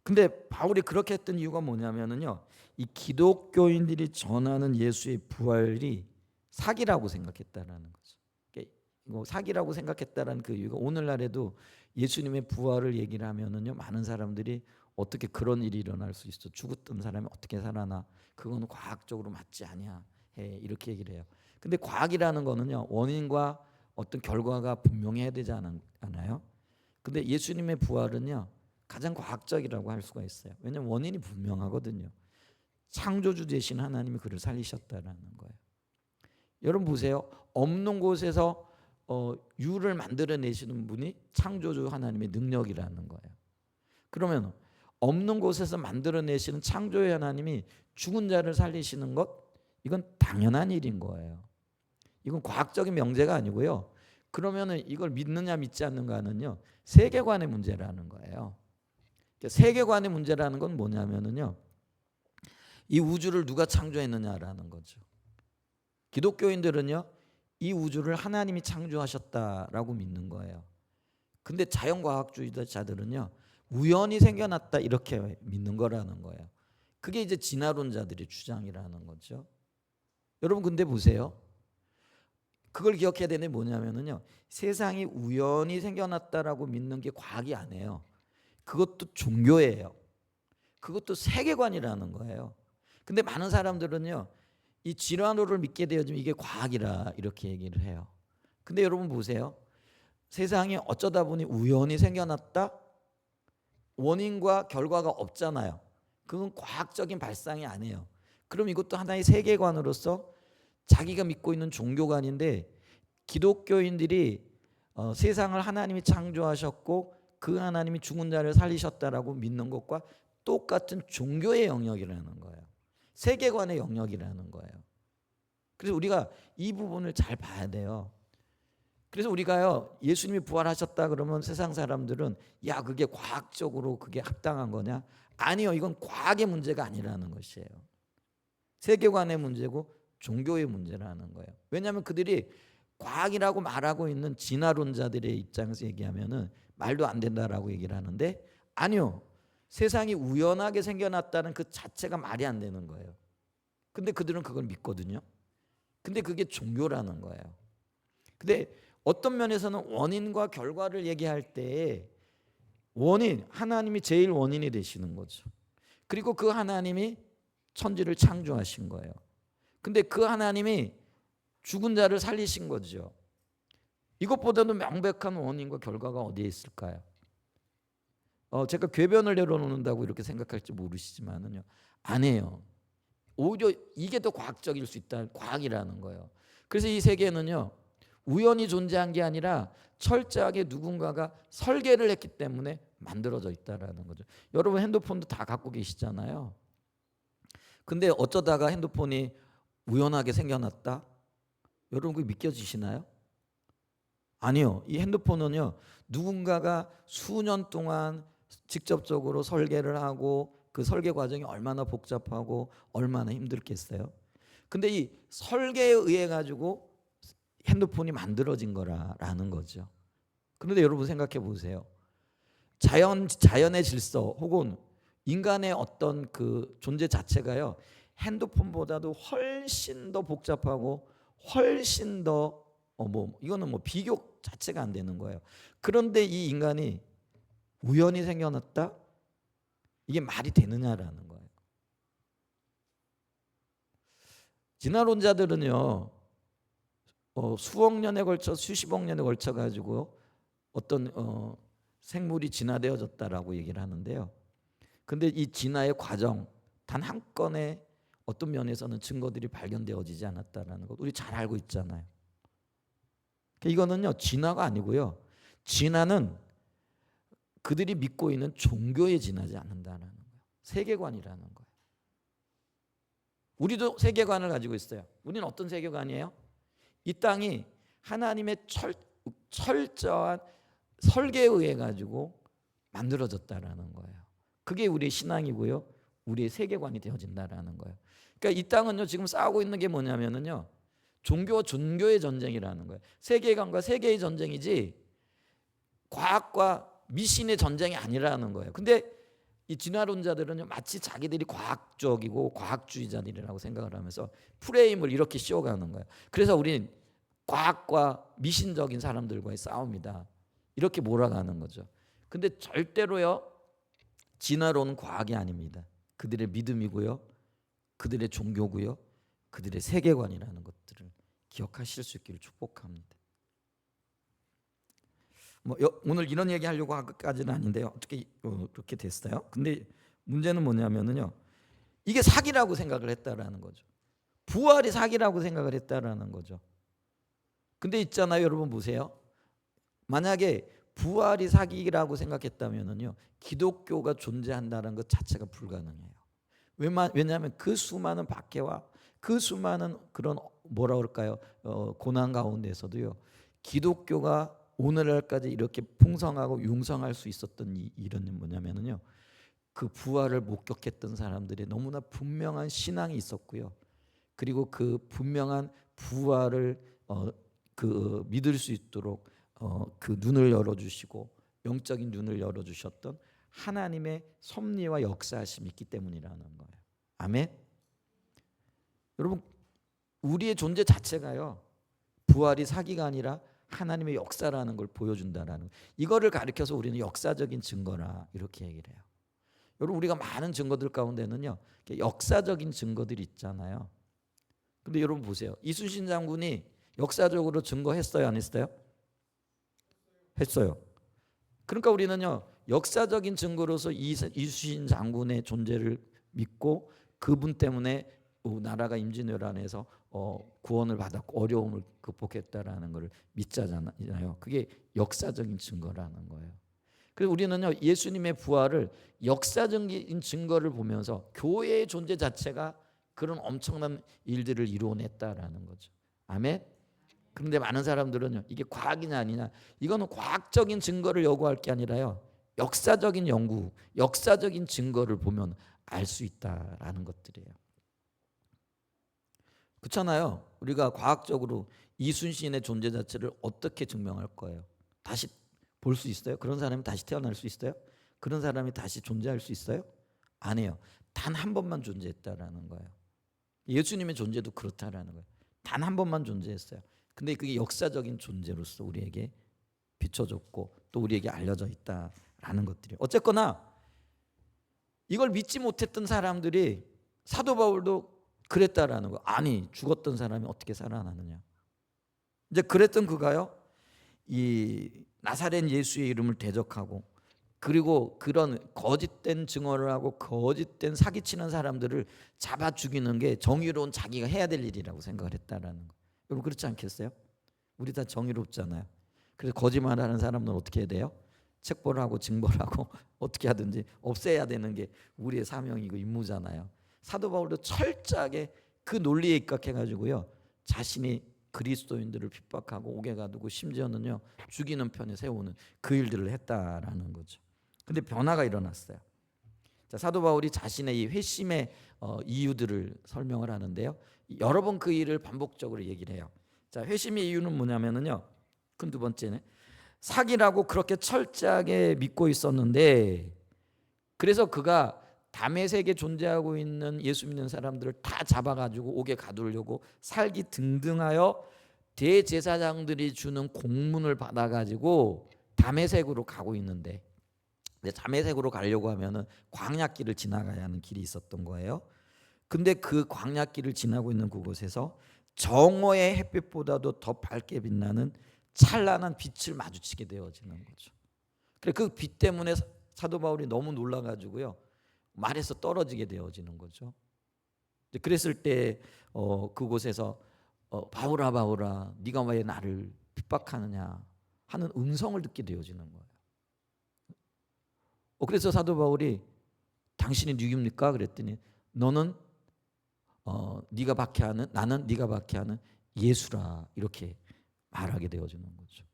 근데 바울이 그렇게 했던 이유가 뭐냐면은요, 이 기독교인들이 전하는 예수의 부활이 사기라고 생각했다라는 거죠. 사기라고 생각했다라는 그 이유가 오늘날에도 예수님의 부활을 얘기를 하면은요, 많은 사람들이 어떻게 그런 일이 일어날 수 있어? 죽었던 사람이 어떻게 살아나? 그거는 과학적으로 맞지 않냐? 이렇게 얘기를 해요. 근데 과학이라는 거는요, 원인과 어떤 결과가 분명해야 되지 않아요? 근데 예수님의 부활은요, 가장 과학적이라고 할 수가 있어요. 왜냐하면 원인이 분명하거든요. 창조주 되신 하나님이 그를 살리셨다라는 거예요. 여러분 보세요. 없는 곳에서 유를 만들어내시는 분이 창조주 하나님의 능력이라는 거예요. 그러면 없는 곳에서 만들어내시는 창조의 하나님이 죽은 자를 살리시는 것, 이건 당연한 일인 거예요. 이건 과학적인 명제가 아니고요. 그러면은 이걸 믿느냐 믿지 않는가는요, 세계관의 문제라는 거예요. 세계관의 문제라는 건 뭐냐면은요, 이 우주를 누가 창조했느냐라는 거죠. 기독교인들은요, 이 우주를 하나님이 창조하셨다라고 믿는 거예요. 근데 자연과학주의자들은요, 우연히 생겨났다 이렇게 믿는 거라는 거예요. 그게 이제 진화론자들의 주장이라는 거죠. 여러분 근데 보세요. 그걸 기억해야 되는 게 뭐냐면은요, 세상이 우연히 생겨났다라고 믿는 게 과학이 아니에요. 그것도 종교예요. 그것도 세계관이라는 거예요. 근데 많은 사람들은요, 이 진화론을 믿게 되어지면 이게 과학이라 이렇게 얘기를 해요. 근데 여러분 보세요. 세상이 어쩌다 보니 우연히 생겨났다? 원인과 결과가 없잖아요. 그건 과학적인 발상이 아니에요. 그럼 이것도 하나의 세계관으로서 자기가 믿고 있는 종교관인데, 기독교인들이 세상을 하나님이 창조하셨고 그 하나님이 죽은 자를 살리셨다라고 믿는 것과 똑같은 종교의 영역이라는 거예요. 세계관의 영역이라는 거예요. 그래서 우리가 이 부분을 잘 봐야 돼요. 그래서 우리가요, 예수님이 부활하셨다 그러면 세상 사람들은 야, 그게 과학적으로 그게 합당한 거냐? 아니요, 이건 과학의 문제가 아니라는 것이에요. 세계관의 문제고 종교의 문제라는 거예요. 왜냐하면 그들이 과학이라고 말하고 있는 진화론자들의 입장에서 얘기하면은 말도 안 된다라고 얘기를 하는데, 아니요, 세상이 우연하게 생겨났다는 그 자체가 말이 안 되는 거예요. 근데 그들은 그걸 믿거든요. 근데 그게 종교라는 거예요. 근데 어떤 면에서는 원인과 결과를 얘기할 때 원인, 하나님이 제일 원인이 되시는 거죠. 그리고 그 하나님이 천지를 창조하신 거예요. 근데 그 하나님이 죽은 자를 살리신 거죠. 이것보다도 명백한 원인과 결과가 어디에 있을까요? 제가 궤변을 내려놓는다고 이렇게 생각할지 모르시지만은요, 아니에요. 오히려 이게 더 과학적일 수 있다. 과학이라는 거예요. 그래서 이 세계는요, 우연히 존재한 게 아니라 철저하게 누군가가 설계를 했기 때문에 만들어져 있다라는 거죠. 여러분 핸드폰도 다 갖고 계시잖아요. 근데 어쩌다가 핸드폰이 우연하게 생겨났다? 여러분 그게 믿겨지시나요? 아니요. 이 핸드폰은요, 누군가가 수년 동안 직접적으로 설계를 하고 그 설계 과정이 얼마나 복잡하고 얼마나 힘들겠어요. 근데 이 설계에 의해 가지고 핸드폰이 만들어진 거라는 거죠. 그런데 여러분 생각해 보세요. 자연의 질서 혹은 인간의 어떤 그 존재 자체가요, 핸드폰보다도 훨씬 더 복잡하고 훨씬 더 이거는 비교 자체가 안 되는 거예요. 그런데 이 인간이 우연히 생겨났다? 이게 말이 되느냐라는 거예요. 진화론자들은요, 수억 년에 걸쳐 수십억 년에 걸쳐 가지고 어떤 생물이 진화되어졌다라고 얘기를 하는데요. 근데 이 진화의 과정 단 한 건의 어떤 면에서는 증거들이 발견되어지지 않았다라는 것 우리 잘 알고 있잖아요. 이거는요, 진화가 아니고요, 진화는 그들이 믿고 있는 종교에 지나지 않는다는 거예요. 세계관이라는 거예요. 우리도 세계관을 가지고 있어요. 우리는 어떤 세계관이에요? 이 땅이 하나님의 철저한 설계에 의해 가지고 만들어졌다라는 거예요. 그게 우리의 신앙이고요, 우리의 세계관이 되어진다라는 거예요. 그러니까 이 땅은요, 지금 싸우고 있는 게 뭐냐면은요, 종교와 종교의 전쟁이라는 거예요. 세계관과 세계의 전쟁이지 과학과 미신의 전쟁이 아니라는 거예요. 근데 이 진화론자들은요, 마치 자기들이 과학적이고 과학주의자들이라고 생각을 하면서 프레임을 이렇게 씌워가는 거예요. 그래서 우리는 과학과 미신적인 사람들과의 싸움이다, 이렇게 몰아가는 거죠. 근데 절대로요, 진화론은 과학이 아닙니다. 그들의 믿음이고요, 그들의 종교고요, 그들의 세계관이라는 것들을 기억하실 수 있기를 축복합니다. 오늘 이런 얘기 하려고 한것까지는 아닌데요, 어떻게 그렇게 됐어요? 근데 문제는 뭐냐면은요, 이게 사기라고 생각을 했다라는 거죠. 부활이 사기라고 생각을 했다라는 거죠. 근데 있잖아요, 여러분 보세요. 만약에 부활이 사기라고 생각했다면은요, 기독교가 존재한다는 것 자체가 불가능해요. 왜냐하면 그 수많은 박해와 그 수많은 그런 뭐라 그럴까요? 고난 가운데서도요, 기독교가 오늘날까지 이렇게 풍성하고 융성할 수 있었던 이런 뭐냐면은요, 그 부활을 목격했던 사람들의 너무나 분명한 신앙이 있었고요. 그리고 그 분명한 부활을 그 믿을 수 있도록 그 눈을 열어주시고 영적인 눈을 열어주셨던 하나님의 섭리와 역사하심이 있기 때문이라는 거예요. 아멘. 여러분, 우리의 존재 자체가요, 부활이 사기가 아니라 하나님의 역사라는 걸 보여준다라는, 이거를 가리켜서 우리는 역사적인 증거라 이렇게 얘기를 해요. 여러분, 우리가 많은 증거들 가운데는요, 역사적인 증거들이 있잖아요. 근데 여러분 보세요. 이순신 장군이 역사적으로 증거했어요, 안 했어요? 했어요. 그러니까 우리는요, 역사적인 증거로서 이순신 장군의 존재를 믿고 그분 때문에 나라가 임진왜란에서 구원을 받았고 어려움을 극복했다라는 것을 믿자잖아요. 그게 역사적인 증거라는 거예요. 그래서 우리는요, 예수님의 부활을 역사적인 증거를 보면서 교회의 존재 자체가 그런 엄청난 일들을 이루어냈다라는 거죠. 아멘. 그런데 많은 사람들은요, 이게 과학이냐 아니냐, 이거는 과학적인 증거를 요구할 게 아니라요, 역사적인 연구, 역사적인 증거를 보면 알 수 있다라는 것들이에요. 그렇잖아요. 우리가 과학적으로 이순신의 존재 자체를 어떻게 증명할 거예요? 다시 볼 수 있어요? 그런 사람이 다시 태어날 수 있어요? 그런 사람이 다시 존재할 수 있어요? 안 해요. 단 한 번만 존재했다라는 거예요. 예수님의 존재도 그렇다라는 거예요. 단 한 번만 존재했어요. 근데 그게 역사적인 존재로서 우리에게 비춰졌고 또 우리에게 알려져 있다라는 것들이, 어쨌거나 이걸 믿지 못했던 사람들이, 사도 바울도 그랬다라는 거. 아니, 죽었던 사람이 어떻게 살아나느냐. 이제 그랬던 그가요, 이 나사렛 예수의 이름을 대적하고 그리고 그런 거짓된 증언을 하고 거짓된 사기치는 사람들을 잡아 죽이는 게 정의로운 자기가 해야 될 일이라고 생각을 했다라는 거. 여러분 그렇지 않겠어요? 우리 다 정의롭잖아요. 그래서 거짓말하는 사람은 어떻게 해야 돼요? 책벌하고 징벌하고 어떻게 하든지 없애야 되는 게 우리의 사명이고 임무잖아요. 사도 바울도 철저하게 그 논리에 입각해가지고요, 자신이 그리스도인들을 핍박하고 옥에 가두고 심지어는요 죽이는 편에 세우는 그 일들을 했다라는 거죠. 근데 변화가 일어났어요. 자, 사도 바울이 자신의 이 회심의 이유들을 설명을 하는데요, 여러 번 그 일을 반복적으로 얘기를 해요. 자, 회심의 이유는 뭐냐면은요, 그 두 번째는 사기라고 그렇게 철저하게 믿고 있었는데, 그래서 그가 다메섹에 존재하고 있는 예수 믿는 사람들을 다 잡아가지고 옥에 가두려고 살기 등등하여 대제사장들이 주는 공문을 받아가지고 다메섹으로 가고 있는데, 다메섹으로 가려고 하면은 광야길을 지나가야 하는 길이 있었던 거예요. 근데 그 광야길을 지나고 있는 그곳에서 정오의 햇빛보다도 더 밝게 빛나는 찬란한 빛을 마주치게 되어지는 거죠. 그래, 그 빛 때문에 사도 바울이 너무 놀라가지고요, 말에서 떨어지게 되어지는 거죠. 그랬을 때 그곳에서 바울아 바울아 네가 왜 나를 핍박하느냐 하는 음성을 듣게 되어지는 거예요. 그래서 사도 바울이 당신이 누굽니까? 그랬더니 너는 네가 박해하는, 나는 네가 박해하는 예수라, 이렇게 말하게 되어지는 거죠.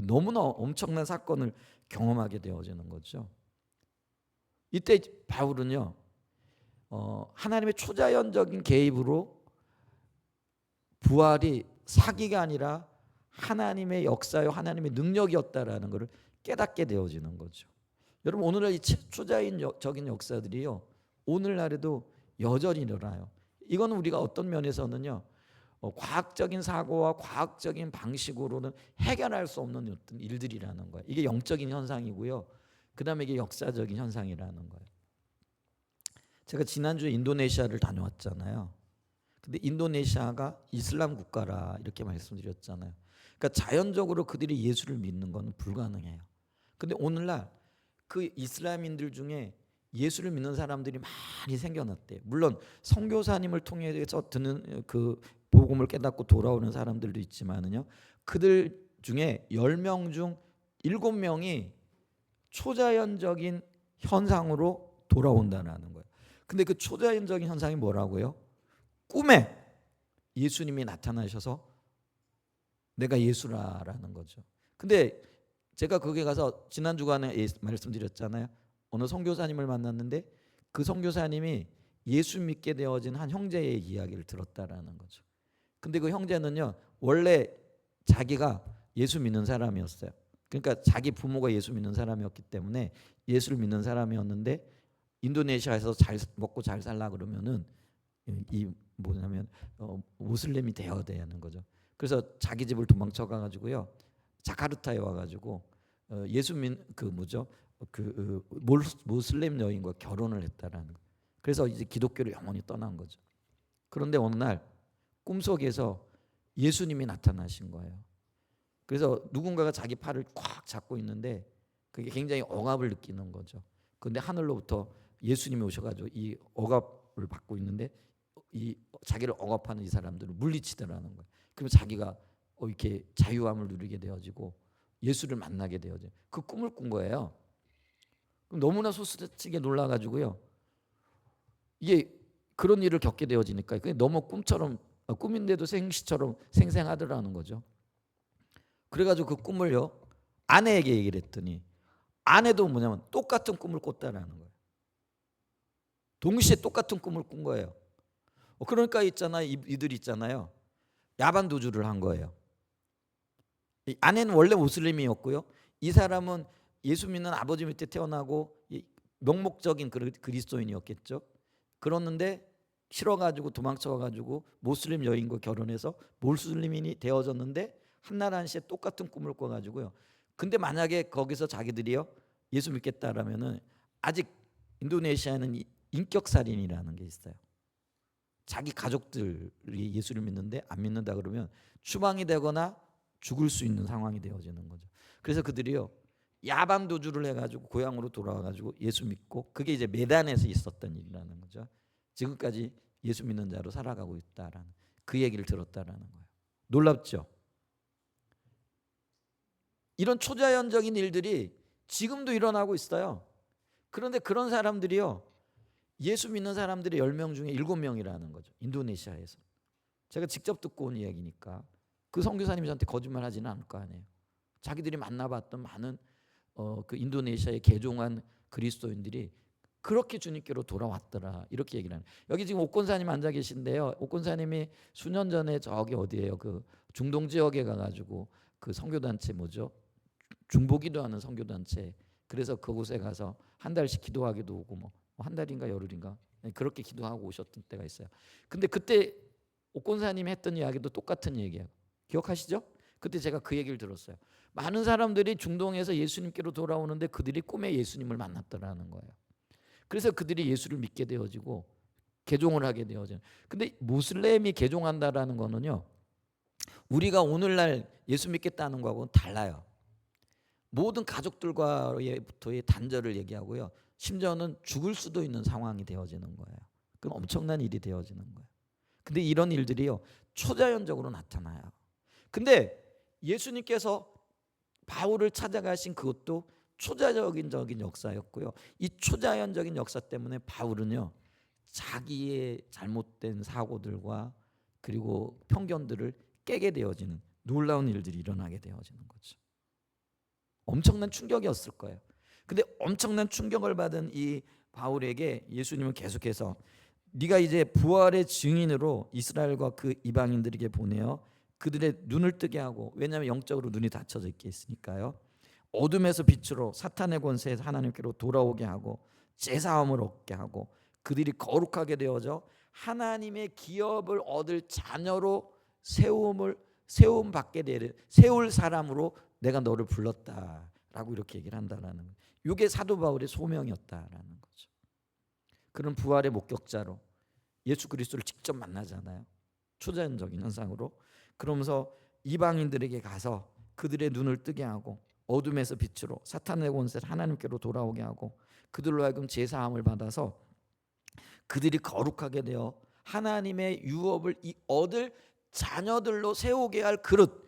너무나 엄청난 사건을 경험하게 되어지는 거죠. 이때 바울은요, 하나님의 초자연적인 개입으로 부활이 사기가 아니라 하나님의 역사요 하나님의 능력이었다라는 것을 깨닫게 되어지는 거죠. 여러분, 오늘날 이 초자연적인 역사들이요, 오늘날에도 여전히 일어나요. 이거는 우리가 어떤 면에서는요, 과학적인 사고와 과학적인 방식으로는 해결할 수 없는 어떤 일들이라는 거예요. 이게 영적인 현상이고요, 그 다음에 이게 역사적인 현상이라는 거예요. 제가 지난주에 인도네시아를 다녀왔잖아요. 근데 인도네시아가 이슬람 국가라 이렇게 말씀드렸잖아요. 그러니까 자연적으로 그들이 예수를 믿는 건 불가능해요. 근데 오늘날 그 이슬람인들 중에 예수를 믿는 사람들이 많이 생겨났대요. 물론 선교사님을 통해서 듣는 그 복음을 깨닫고 돌아오는 사람들도 있지만은요, 그들 중에 10명 중 7명이 초자연적인 현상으로 돌아온다는 거예요. 근데 그 초자연적인 현상이 뭐라고요? 꿈에 예수님이 나타나셔서 내가 예수라라는 거죠. 근데 제가 거기 가서 지난 주간에 말씀드렸잖아요. 어느 선교사님을 만났는데 그 선교사님이 예수 믿게 되어진 한 형제의 이야기를 들었다라는 거죠. 근데 그 형제는요, 원래 자기가 예수 믿는 사람이었어요. 그러니까 자기 부모가 예수 믿는 사람이었기 때문에 예수를 믿는 사람이었는데 인도네시아에서 잘 먹고 잘 살라 그러면은 이 뭐냐면 무슬림이 되어야 되는 거죠. 그래서 자기 집을 도망쳐 가가지고요, 자카르타에 와가지고 예수 믿그 뭐죠 그 무슬림 여인과 결혼을 했다라는 거. 그래서 이제 기독교를 영원히 떠난 거죠. 그런데 어느 날 꿈속에서 예수님이 나타나신 거예요. 그래서 누군가가 자기 팔을 꽉 잡고 있는데 그게 굉장히 억압을 느끼는 거죠. 그런데 하늘로부터 예수님이 오셔가지고 이 억압을 받고 있는데 이 자기를 억압하는 이 사람들을 물리치더라는 거예요. 그럼 자기가 이렇게 자유함을 누리게 되어지고 예수를 만나게 되어져. 그 꿈을 꾼 거예요. 그럼 너무나 소스라치게 놀라가지고요. 이게 그런 일을 겪게 되어지니까 그게 너무 꿈처럼 꿈인데도 생시처럼 생생하더라는 거죠. 그래가지고 그 꿈을요 아내에게 얘기를 했더니 아내도 뭐냐면 똑같은 꿈을 꿨다라는 거예요. 동시에 똑같은 꿈을 꾼 거예요. 그러니까 이들 있잖아요. 야반 도주를 한 거예요. 이 아내는 원래 무슬림이었고요. 이 사람은 예수 믿는 아버지 밑에 태어나고 명목적인 그리스도인이었겠죠. 그러는데 싫어가지고 도망쳐가지고 모슬림 여인과 결혼해서 모슬림인이 되어졌는데 한날 한시에 똑같은 꿈을 꿔가지고요. 근데 만약에 거기서 자기들이요 예수 믿겠다라면은 아직 인도네시아는 인격살인이라는 게 있어요. 자기 가족들이 예수를 믿는데 안 믿는다 그러면 추방이 되거나 죽을 수 있는 상황이 되어지는 거죠. 그래서 그들이요 야반 도주를 해가지고 고향으로 돌아와가지고 예수 믿고 그게 이제 메단에서 있었던 일이라는 거죠. 지금까지 예수 믿는 자로 살아가고 있다라는 그 얘기를 들었다라는 거예요. 놀랍죠? 이런 초자연적인 일들이 지금도 일어나고 있어요. 그런데 그런 사람들이요 예수 믿는 사람들이 10명 중에 7명이라는 거죠. 인도네시아에서. 제가 직접 듣고 온 이야기니까 그 선교사님이 저한테 거짓말하지는 않을 거 아니에요. 자기들이 만나봤던 많은 그 인도네시아에 개종한 그리스도인들이 그렇게 주님께로 돌아왔더라 이렇게 얘기를 하는. 여기 지금 옥권사님 앉아 계신데요. 옥권사님이 수년 전에 저기 어디예요? 그 중동 지역에 가가지고 그 선교단체 뭐죠? 중보기도하는 선교단체. 그래서 그곳에 가서 한 달씩 기도하기도 오고 뭐 한 달인가 열흘인가 그렇게 기도하고 오셨던 때가 있어요. 근데 그때 옥권사님이 했던 이야기도 똑같은 얘기예요. 기억하시죠? 그때 제가 그 얘기를 들었어요. 많은 사람들이 중동에서 예수님께로 돌아오는데 그들이 꿈에 예수님을 만났더라는 거예요. 그래서 그들이 예수를 믿게 되어지고 개종을 하게 되어져요. 근데 무슬림이 개종한다라는 거는요 우리가 오늘날 예수 믿겠다는 거하고는 달라요. 모든 가족들과부터의 단절을 얘기하고요. 심지어는 죽을 수도 있는 상황이 되어지는 거예요. 그럼 엄청난 일이 되어지는 거예요. 근데 이런 일들이요 초자연적으로 나타나요. 근데 예수님께서 바울을 찾아가신 그것도 초자연적인 역사였고요. 이 초자연적인 역사 때문에 바울은요 자기의 잘못된 사고들과 그리고 편견들을 깨게 되어지는 놀라운 일들이 일어나게 되어지는 거죠. 엄청난 충격이었을 거예요. 근데 엄청난 충격을 받은 이 바울에게 예수님은 계속해서 네가 이제 부활의 증인으로 이스라엘과 그 이방인들에게 보내어 그들의 눈을 뜨게 하고, 왜냐하면 영적으로 눈이 닫혀져 있겠으니까요. 어둠에서 빛으로 사탄의 권세에서 하나님께로 돌아오게 하고 제사함을 얻게 하고 그들이 거룩하게 되어져 하나님의 기업을 얻을 자녀로 세움 받게 되는 세울 사람으로 내가 너를 불렀다라고 이렇게 얘기를 한다라는 거예요. 이게 사도 바울의 소명이었다라는 거죠. 그런 부활의 목격자로 예수 그리스도를 직접 만나잖아요. 초자연적인 현상으로. 그러면서 이방인들에게 가서 그들의 눈을 뜨게 하고 어둠에서 빛으로 사탄의 권세를 하나님께로 돌아오게 하고 그들로 하여금 제사함을 받아서 그들이 거룩하게 되어 하나님의 유업을 얻을 자녀들로 세우게 할 그릇,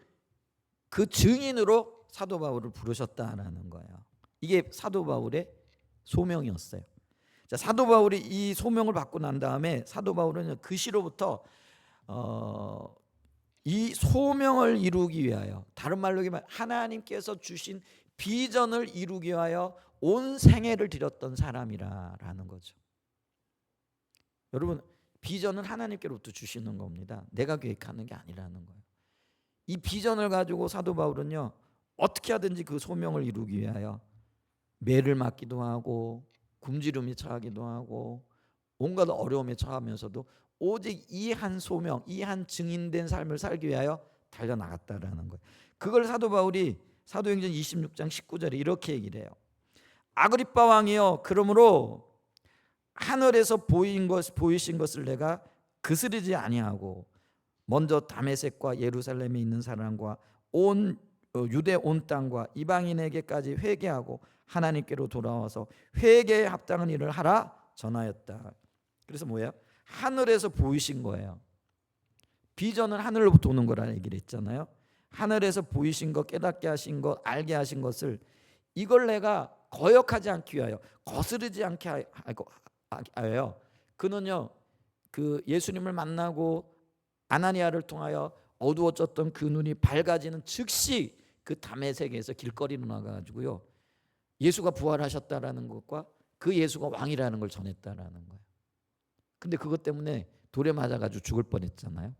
그 증인으로 사도 바울을 부르셨다라는 거예요. 이게 사도 바울의 소명이었어요. 자, 사도 바울이 이 소명을 받고 난 다음에 사도 바울은 그 시로부터 이 소명을 이루기 위하여, 다른 말로 얘기하면 하나님께서 주신 비전을 이루기 위하여 온 생애를 드렸던 사람이라는 거죠. 여러분, 비전은 하나님께로부터 주시는 겁니다. 내가 계획하는 게 아니라는 거예요. 이 비전을 가지고 사도 바울은요, 어떻게 하든지 그 소명을 이루기 위하여 매를 맞기도 하고 굶주림에 처하기도 하고 온갖 어려움에 처하면서도 오직 이 한 소명, 이 한 증인된 삶을 살기 위하여 달려나갔다라는 거예요. 그걸 사도 바울이 사도행전 26장 19절에 이렇게 얘기를 해요. 아그리빠 왕이여, 그러므로 하늘에서 보이신 것을 내가 그스르지 아니하고 먼저 다메섹과 예루살렘에 있는 사람과 온 유대 온 땅과 이방인에게까지 회개하고 하나님께로 돌아와서 회개에 합당한 일을 하라 전하였다. 그래서 뭐예요? 하늘에서 보이신 거예요. 비전은 하늘로부터 오는 거라는 얘기를 했잖아요. 하늘에서 보이신 것, 깨닫게 하신 것, 알게 하신 것을 이걸 내가 거역하지 않기 위하여, 거스르지 않게 하여, 그는요, 그 예수님을 만나고 아나니아를 통하여 어두워졌던 그 눈이 밝아지는 즉시 그 다메섹에서 길거리로 나가가지고요, 예수가 부활하셨다라는 것과 그 예수가 왕이라는 걸 전했다라는 거예요. 근데 그것 때문에 돌에 맞아가지고 죽을 뻔했잖아요.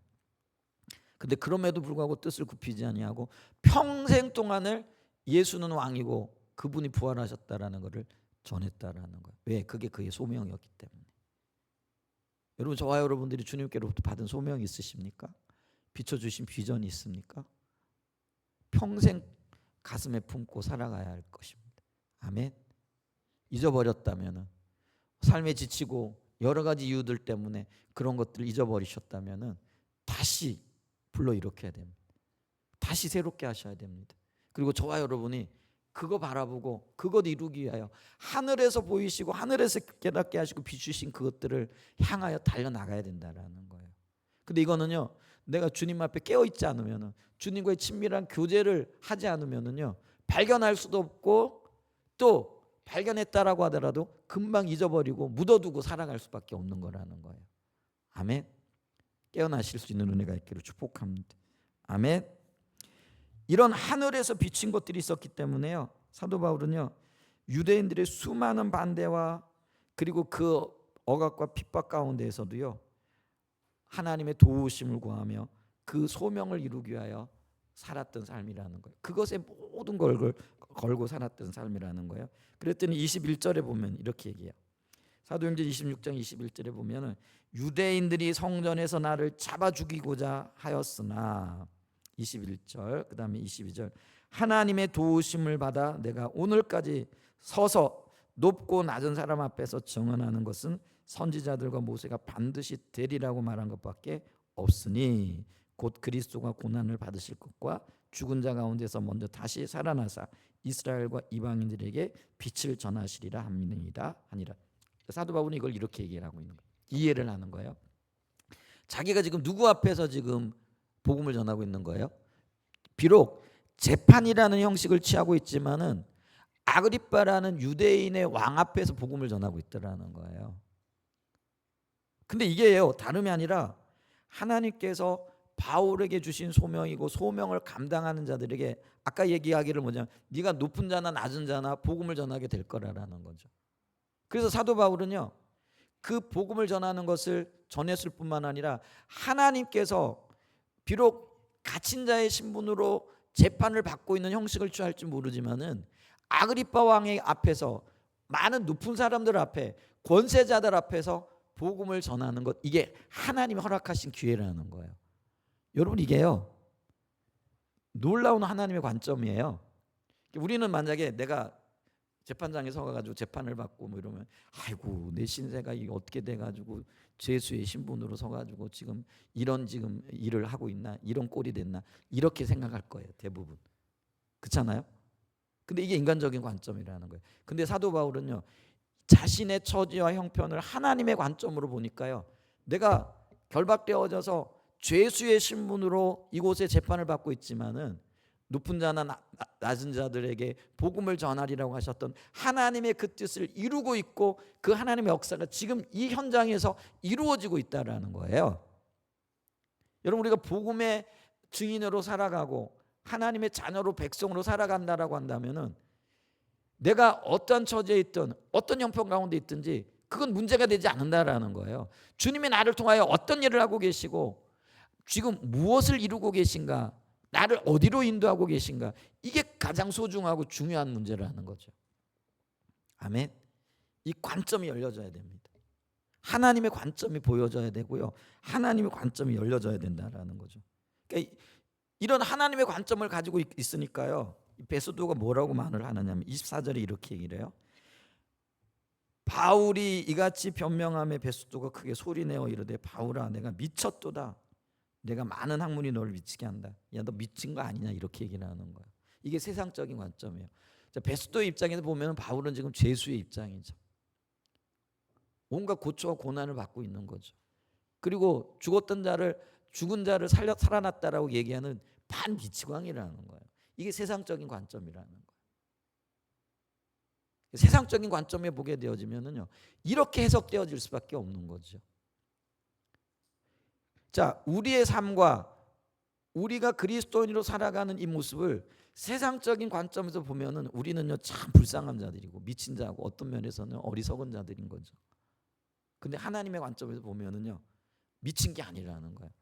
근데 그럼에도 불구하고 뜻을 굽히지 아니하고 평생 동안을 예수는 왕이고 그분이 부활하셨다라는 것을 전했다라는 거예요. 왜? 그게 그의 소명이었기 때문에. 여러분, 저와 여러분들이 주님께로부터 받은 소명이 있으십니까? 비춰주신 비전이 있습니까? 평생 가슴에 품고 살아가야 할 것입니다. 아멘. 잊어버렸다면, 삶에 지치고 여러 가지 이유들 때문에 그런 것들을 잊어버리셨다면 다시 불러일으켜야 됩니다. 다시 새롭게 하셔야 됩니다. 그리고 저와 여러분이 그거 바라보고 그것 이루기 위하여 하늘에서 보이시고 하늘에서 깨닫게 하시고 비추신 그것들을 향하여 달려나가야 된다는 거예요. 근데 이거는요, 내가 주님 앞에 깨어있지 않으면, 주님과의 친밀한 교제를 하지 않으면요, 발견할 수도 없고 또 발견했다라고 하더라도 금방 잊어버리고 묻어두고 살아갈 수밖에 없는 거라는 거예요. 아멘. 깨어나실 수 있는 은혜가 있기를 축복합니다. 아멘. 이런 하늘에서 비친 것들이 있었기 때문에요, 사도 바울은요, 유대인들의 수많은 반대와 그리고 그 억압과 핍박 가운데에서도요, 하나님의 도우심을 구하며 그 소명을 이루기 위하여 살았던 삶이라는 거예요. 그것에 모든 걸 걸고 살았던 삶이라는 거예요. 그랬더니 21절에 보면 이렇게 얘기해요. 사도행전 26장 21절에 보면은 유대인들이 성전에서 나를 잡아 죽이고자 하였으나, 21절, 그 다음에 22절, 하나님의 도우심을 받아 내가 오늘까지 서서 높고 낮은 사람 앞에서 증언하는 것은 선지자들과 모세가 반드시 되리라고 말한 것밖에 없으니 곧 그리스도가 고난을 받으실 것과 죽은 자 가운데서 먼저 다시 살아나사 이스라엘과 이방인들에게 빛을 전하시리라 합니다 하니라. 사도 바울은 이걸 이렇게 얘기하고 있는 거예요. 이해를 하는 거예요. 자기가 지금 누구 앞에서 지금 복음을 전하고 있는 거예요? 비록 재판이라는 형식을 취하고 있지만은 아그리빠라는 유대인의 왕 앞에서 복음을 전하고 있더라는 거예요. 근데 이게요, 다름이 아니라 하나님께서 바울에게 주신 소명이고 소명을 감당하는 자들에게 아까 얘기하기를 뭐냐면 네가 높은 자나 낮은 자나 복음을 전하게 될 거라는 거죠. 그래서 사도 바울은요, 그 복음을 전하는 것을 전했을 뿐만 아니라 하나님께서 비록 갇힌 자의 신분으로 재판을 받고 있는 형식을 취할지 모르지만은 아그리빠 왕의 앞에서 많은 높은 사람들 앞에 권세자들 앞에서 복음을 전하는 것, 이게 하나님이 허락하신 기회라는 거예요. 여러분, 이게요, 놀라운 하나님의 관점이에요. 우리는 만약에 내가 재판장에 서가지고 재판을 받고 뭐 이러면 아이고 내 신세가 이게 어떻게 돼가지고 죄수의 신분으로 서가지고 지금 이런 지금 일을 하고 있나, 이런 꼴이 됐나, 이렇게 생각할 거예요, 대부분. 그렇잖아요? 근데 이게 인간적인 관점이라는 거예요. 근데 사도 바울은요, 자신의 처지와 형편을 하나님의 관점으로 보니까요, 내가 결박되어져서 죄수의 신분으로 이곳에 재판을 받고 있지만은 높은 자나 낮은 자들에게 복음을 전하리라고 하셨던 하나님의 그 뜻을 이루고 있고 그 하나님의 역사가 지금 이 현장에서 이루어지고 있다라는 거예요. 여러분, 우리가 복음의 증인으로 살아가고 하나님의 자녀로 백성으로 살아간다라고 한다면은 내가 어떤 처지에 있든 어떤 형편 가운데 있든지 그건 문제가 되지 않는다라는 거예요. 주님이 나를 통하여 어떤 일을 하고 계시고 지금 무엇을 이루고 계신가, 나를 어디로 인도하고 계신가, 이게 가장 소중하고 중요한 문제라는 거죠. 아멘. 이 관점이 열려져야 됩니다. 하나님의 관점이 보여져야 되고요, 하나님의 관점이 열려져야 된다라는 거죠. 그러니까 이런 하나님의 관점을 가지고 있으니까요, 베스도가 뭐라고 말을 하느냐면 24절에 이렇게 얘기를 해요. 바울이 이같이 변명함에 베스도가 크게 소리내어 이르되 바울아 내가 미쳤도다. 내가 많은 학문이 너를 미치게 한다. 야, 너 미친 거 아니냐, 이렇게 얘기를 하는 거예요. 이게 세상적인 관점이에요. 베스도의 입장에서 보면 바울은 지금 죄수의 입장이죠. 온갖 고초와 고난을 받고 있는 거죠. 그리고 죽은 자를 살아났다라고 얘기하는 반미치광이라는 거예요. 이게 세상적인 관점이라는 거예요. 세상적인 관점에 보게 되어지면은요, 이렇게 해석되어질 수밖에 없는 거죠. 자, 우리의 삶과 우리가 그리스도인으로 살아가는 이 모습을 세상적인 관점에서 보면은 우리는요 참 불쌍한 자들이고 미친 자고 어떤 면에서는 어리석은 자들인 거죠. 근데 하나님의 관점에서 보면은요 미친 게 아니라는 거예요.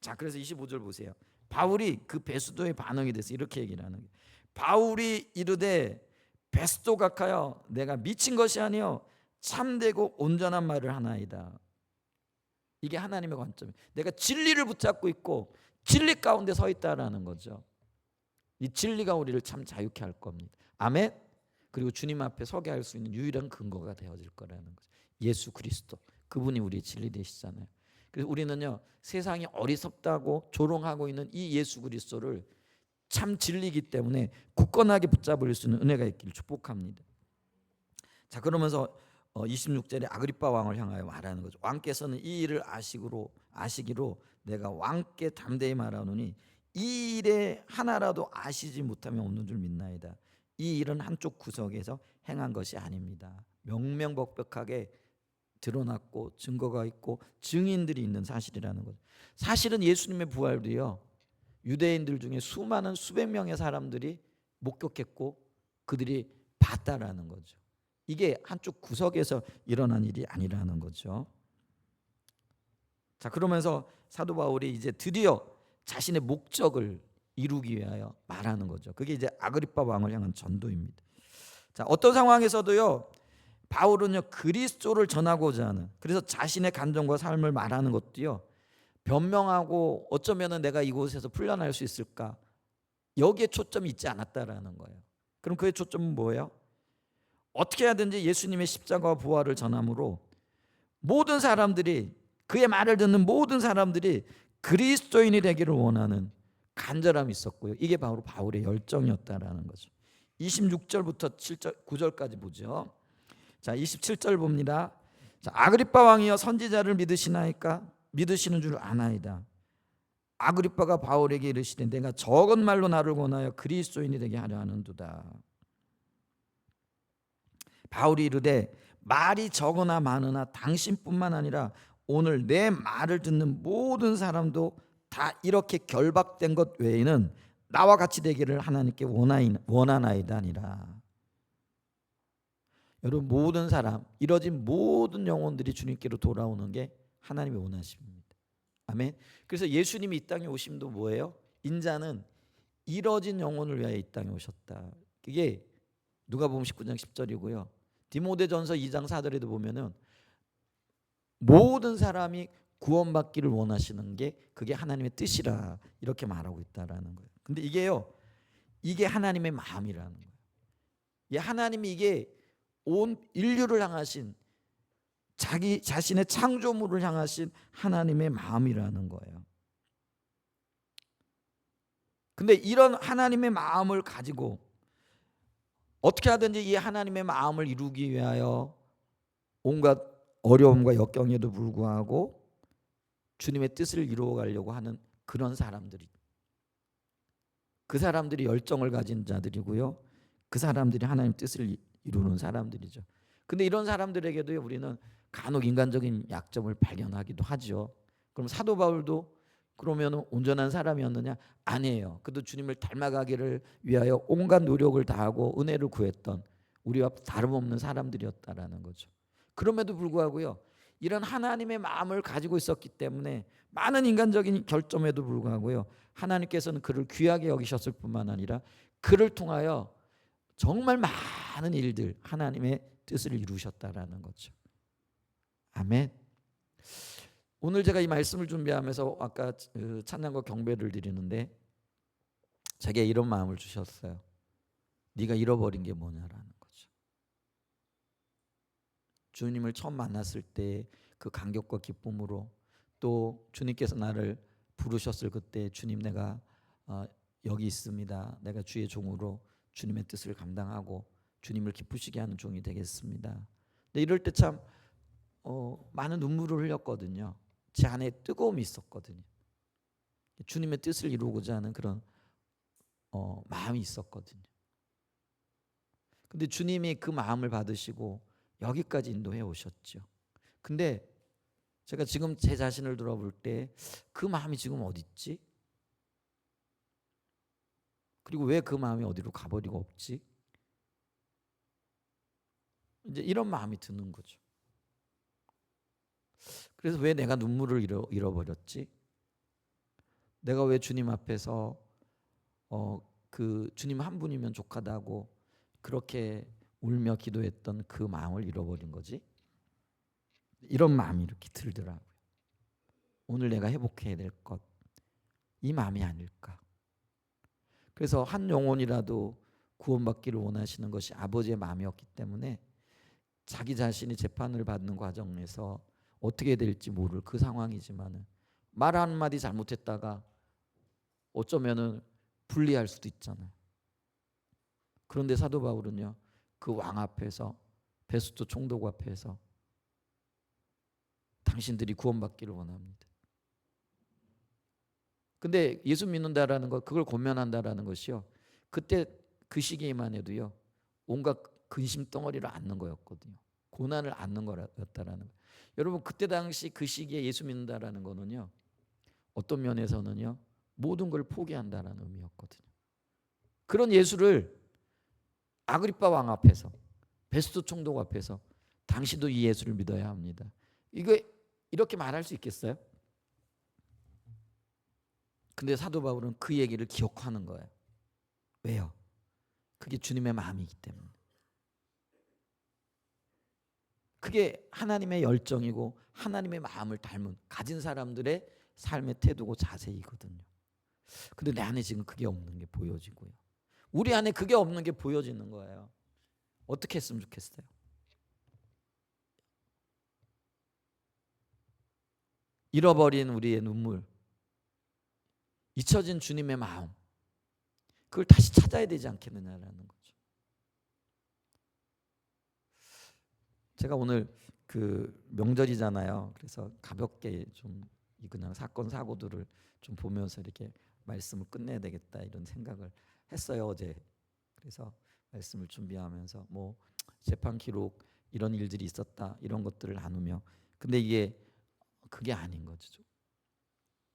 자, 그래서 25절 보세요. 바울이 그 베스도의 반응이 돼서 이렇게 얘기를 하는 거예요. 바울이 이르되 베스도 각하여 내가 미친 것이 아니요 참되고 온전한 말을 하나이다. 이게 하나님의 관점이에요. 내가 진리를 붙잡고 있고 진리 가운데 서 있다라는 거죠. 이 진리가 우리를 참 자유케 할 겁니다. 아멘. 그리고 주님 앞에 서게 할 수 있는 유일한 근거가 되어질 거라는 거죠. 예수 그리스도, 그분이 우리의 진리 되시잖아요. 그래서 우리는요 세상이 어리석다고 조롱하고 있는 이 예수 그리스도를 참 진리이기 때문에 굳건하게 붙잡을 수 있는 은혜가 있기를 축복합니다. 자, 그러면서 26절에 아그리빠 왕을 향하여 말하는 거죠. 왕께서는 이 일을 아시기로 내가 왕께 담대히 말하노니 이 일에 하나라도 아시지 못하면 없는 줄 믿나이다. 이 일은 한쪽 구석에서 행한 것이 아닙니다. 명명백백하게 드러났고 증거가 있고 증인들이 있는 사실이라는 거죠. 사실은 예수님의 부활도요 유대인들 중에 수많은 수백 명의 사람들이 목격했고 그들이 봤다라는 거죠. 이게 한쪽 구석에서 일어난 일이 아니라는 거죠. 자, 그러면서 사도 바울이 이제 드디어 자신의 목적을 이루기 위하여 말하는 거죠. 그게 이제 아그리빠 왕을 향한 전도입니다. 자, 어떤 상황에서도요 바울은요 그리스도를 전하고자 하는, 그래서 자신의 감정과 삶을 말하는 것도요 변명하고 어쩌면은 내가 이곳에서 풀려날 수 있을까, 여기에 초점이 있지 않았다라는 거예요. 그럼 그의 초점은 뭐예요? 어떻게 하든지 예수님의 십자가와 부활을 전함으로 모든 사람들이, 그의 말을 듣는 모든 사람들이 그리스도인이 되기를 원하는 간절함이 있었고요. 이게 바로 바울의 열정이었다라는 거죠. 26절부터 7절, 9절까지 보죠. 자, 27절 봅니다. 자, 아그리빠 왕이여 선지자를 믿으시나이까? 믿으시는 줄 아나이다. 아그리빠가 바울에게 이르시되 내가 적은 말로 나를 권하여 그리스도인이 되게 하려 하는도다. 바울이 이르되 말이 적으나 많으나 당신뿐만 아니라 오늘 내 말을 듣는 모든 사람도 다 이렇게 결박된 것 외에는 나와 같이 되기를 하나님께 원하나이다 아니라. 여러분, 모든 사람, 이뤄진 모든 영혼들이 주님께로 돌아오는 게 하나님의 원하심입니다. 아멘. 그래서 예수님이 이 땅에 오심도 뭐예요? 인자는 이뤄진 영혼을 위하여 이 땅에 오셨다. 그게 누가복음 19장 10절이고요. 디모데전서 2장 4절에도 보면은 모든 사람이 구원받기를 원하시는 게 그게 하나님의 뜻이라 이렇게 말하고 있다라는 거예요. 근데 이게 하나님의 마음이라는 거예요. 하나님이 이게 온 인류를 향하신, 자기 자신의 창조물을 향하신 하나님의 마음이라는 거예요. 근데 이런 하나님의 마음을 가지고 어떻게 하든지 이 하나님의 마음을 이루기 위하여 온갖 어려움과 역경에도 불구하고 주님의 뜻을 이루어 가려고 하는 그런 사람들이, 그 사람들이 열정을 가진 자들이고요. 그 사람들이 하나님 뜻을 이루는 사람들이죠. 근데 이런 사람들에게도 우리는 간혹 인간적인 약점을 발견하기도 하죠. 그럼 사도 바울도 그러면 온전한 사람이었느냐? 아니에요. 그도 주님을 닮아가기를 위하여 온갖 노력을 다하고 은혜를 구했던 우리와 다름없는 사람들이었다라는 거죠. 그럼에도 불구하고요, 이런 하나님의 마음을 가지고 있었기 때문에 많은 인간적인 결점에도 불구하고요, 하나님께서는 그를 귀하게 여기셨을 뿐만 아니라 그를 통하여 정말 많은 일들, 하나님의 뜻을 이루셨다라는 거죠. 아멘. 오늘 제가 이 말씀을 준비하면서 아까 찬양과 경배를 드리는데 제게 이런 마음을 주셨어요. 네가 잃어버린 게 뭐냐라는 거죠. 주님을 처음 만났을 때 그 감격과 기쁨으로, 또 주님께서 나를 부르셨을 그때 주님, 내가 여기 있습니다. 내가 주의 종으로 주님의 뜻을 감당하고 주님을 기쁘시게 하는 종이 되겠습니다. 근데 이럴 때 참 많은 눈물을 흘렸거든요. 제 안에 뜨거움이 있었거든요. 주님의 뜻을 이루고자 하는 그런 마음이 있었거든요. 근데 주님이 그 마음을 받으시고 여기까지 인도해 오셨죠. 근데 제가 지금 제 자신을 돌아볼 때 그 마음이 지금 어디 있지? 그리고 왜 그 마음이 어디로 가버리고 없지? 이제 이런 마음이 드는 거죠. 그래서 왜 내가 눈물을 잃어버렸지? 내가 왜 주님 앞에서 그 주님 한 분이면 족하다고 그렇게 울며 기도했던 그 마음을 잃어버린 거지? 이런 마음이 이렇게 들더라고요. 오늘 내가 회복해야 될 것, 이 마음이 아닐까. 그래서 한 영혼이라도 구원받기를 원하시는 것이 아버지의 마음이었기 때문에 자기 자신이 재판을 받는 과정에서 어떻게 될지 모를 그 상황이지만은 말 한마디 잘못했다가 어쩌면은 불리할 수도 있잖아요. 그런데 사도 바울은요, 그 왕 앞에서, 베스토 총독 앞에서 당신들이 구원받기를 원합니다. 근데 예수 믿는다라는 것, 그걸 권면한다라는 것이요, 그때 그 시기에만 해도요, 온갖 근심 덩어리를 앓는 거였거든요. 고난을 앓는 거였다라는 거예요. 여러분, 그때 당시 그 시기에 예수 믿는다라는 거는요, 어떤 면에서는요, 모든 걸 포기한다라는 의미였거든요. 그런 예수를 아그리빠 왕 앞에서, 베스토 총독 앞에서 당신도 이 예수를 믿어야 합니다. 이거 이렇게 말할 수 있겠어요? 근데 사도 바울은 그 얘기를 기억하는 거예요. 왜요? 그게 주님의 마음이기 때문에. 그게 하나님의 열정이고 하나님의 마음을 가진 사람들의 삶의 태도고 자세이거든요. 근데 내 안에 지금 그게 없는 게 보여지고요. 우리 안에 그게 없는 게 보여지는 거예요. 어떻게 했으면 좋겠어요? 잃어버린 우리의 눈물, 잊혀진 주님의 마음, 그걸 다시 찾아야 되지 않겠느냐라는 거죠. 제가 오늘 그 명절이잖아요. 그래서 가볍게 좀 그냥 사건 사고들을 좀 보면서 이렇게 말씀을 끝내야 되겠다 이런 생각을 했어요, 어제. 그래서 말씀을 준비하면서 뭐 재판 기록 이런 일들이 있었다 이런 것들을 나누며, 근데 이게 그게 아닌 거죠.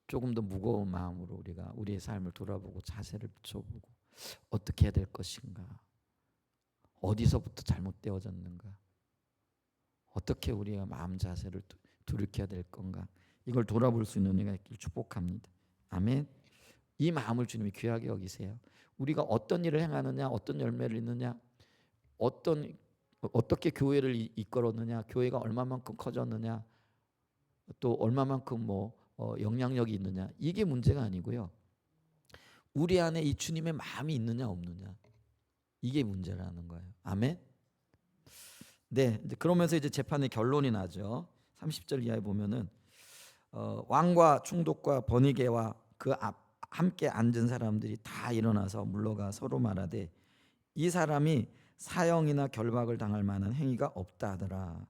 조금 더 무거운 마음으로 우리가 우리의 삶을 돌아보고 자세를 비춰보고 어떻게 해야 될 것인가, 어디서부터 잘못되어졌는가, 어떻게 우리가 마음 자세를 돌이켜야 될 건가, 이걸 돌아볼 수 있는 은혜가 있길 축복합니다. 아멘. 이 마음을 주님이 귀하게 여기세요. 우리가 어떤 일을 행하느냐, 어떤 열매를 잇느냐, 어떻게 교회를 이끌었느냐, 교회가 얼마만큼 커졌느냐, 또 얼마만큼 영향력이 있느냐, 이게 문제가 아니고요. 우리 안에 이 주님의 마음이 있느냐 없느냐, 이게 문제라는 거예요. 아멘. 네, 그러면서 이제 재판의 결론이 나죠. 30절 이하에 보면은 왕과 총독과 번이게와 그 앞 함께 앉은 사람들이 다 일어나서 물러가 서로 말하되 이 사람이 사형이나 결박을 당할 만한 행위가 없다 하더라.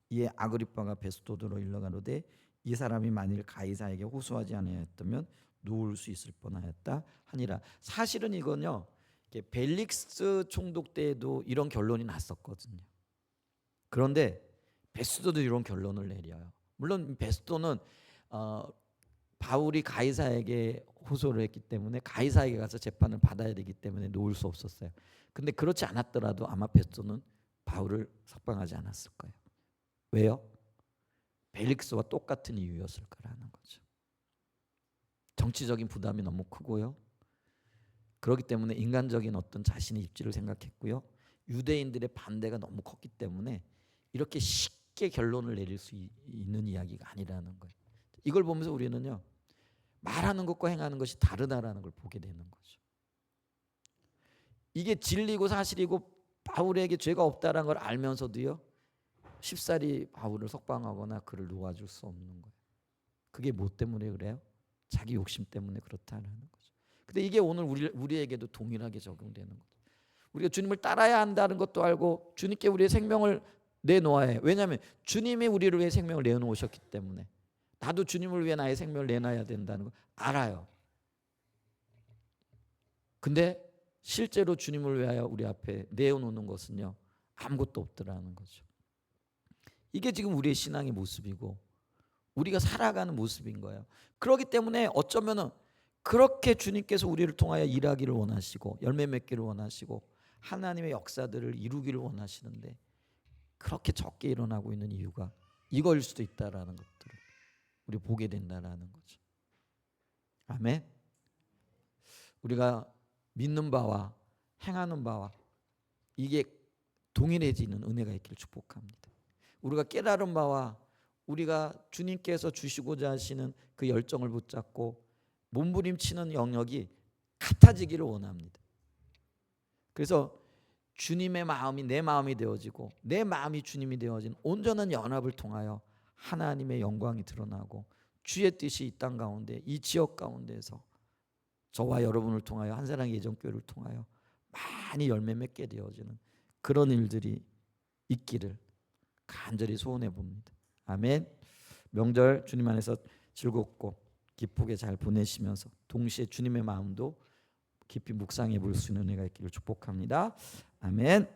이에 아그리빠가 베스토도로 일러가로되 이 사람이 만일 가이사에게 호소하지 아니하였다면 놓을 수 있을 뻔하였다 하니라. 사실은 이건요, 벨릭스 총독 때에도 이런 결론이 났었거든요. 그런데 베스도도 이런 결론을 내려요. 물론 베스도는 바울이 가이사에게 호소를 했기 때문에 가이사에게 가서 재판을 받아야 되기 때문에 놓을 수 없었어요. 근데 그렇지 않았더라도 아마 베스도는 바울을 석방하지 않았을 거예요. 왜요? 벨릭스와 똑같은 이유였을 거라는 거죠. 정치적인 부담이 너무 크고요. 그렇기 때문에 인간적인 어떤 자신의 입지를 생각했고요. 유대인들의 반대가 너무 컸기 때문에 이렇게 쉽게 결론을 내릴 수 있는 이야기가 아니라는 거예요. 이걸 보면서 우리는요, 말하는 것과 행하는 것이 다르다라는 걸 보게 되는 거죠. 이게 진리고 사실이고 바울에게 죄가 없다라는 걸 알면서도요, 쉽사리 바울을 석방하거나 그를 놓아줄 수 없는 거예요. 그게 뭐 때문에 그래요? 자기 욕심 때문에 그렇다는 거죠. 근데 이게 오늘 우리에게도 동일하게 적용되는 거죠. 우리가 주님을 따라야 한다는 것도 알고 주님께 우리의 생명을 내놓아야 해요. 왜냐하면 주님이 우리를 위해 생명을 내놓으셨기 때문에 나도 주님을 위해 나의 생명을 내놔야 된다는 거 알아요. 근데 실제로 주님을 위하여 우리 앞에 내어놓는 것은요, 아무것도 없더라는 거죠. 이게 지금 우리의 신앙의 모습이고 우리가 살아가는 모습인 거예요. 그렇기 때문에 어쩌면은 그렇게 주님께서 우리를 통하여 일하기를 원하시고 열매 맺기를 원하시고 하나님의 역사들을 이루기를 원하시는데 그렇게 적게 일어나고 있는 이유가 이거일 수도 있다라는 것들을 우리 보게 된다라는 거죠. 아멘. 우리가 믿는 바와 행하는 바와 이게 동일해지는 은혜가 있기를 축복합니다. 우리가 깨달은 바와 우리가 주님께서 주시고자 하시는 그 열정을 붙잡고 몸부림치는 영역이 같아지기를 원합니다. 그래서 주님의 마음이 내 마음이 되어지고 내 마음이 주님이 되어진 온전한 연합을 통하여 하나님의 영광이 드러나고 주의 뜻이 이 땅 가운데 이 지역 가운데서 저와 여러분을 통하여 한사랑 예전교회를 통하여 많이 열매 맺게 되어지는 그런 일들이 있기를 간절히 소원해 봅니다. 아멘. 명절 주님 안에서 즐겁고 기쁘게 잘 보내시면서 동시에 주님의 마음도 깊이 묵상해 볼 수 있는 은혜가 있기를 축복합니다. 아멘.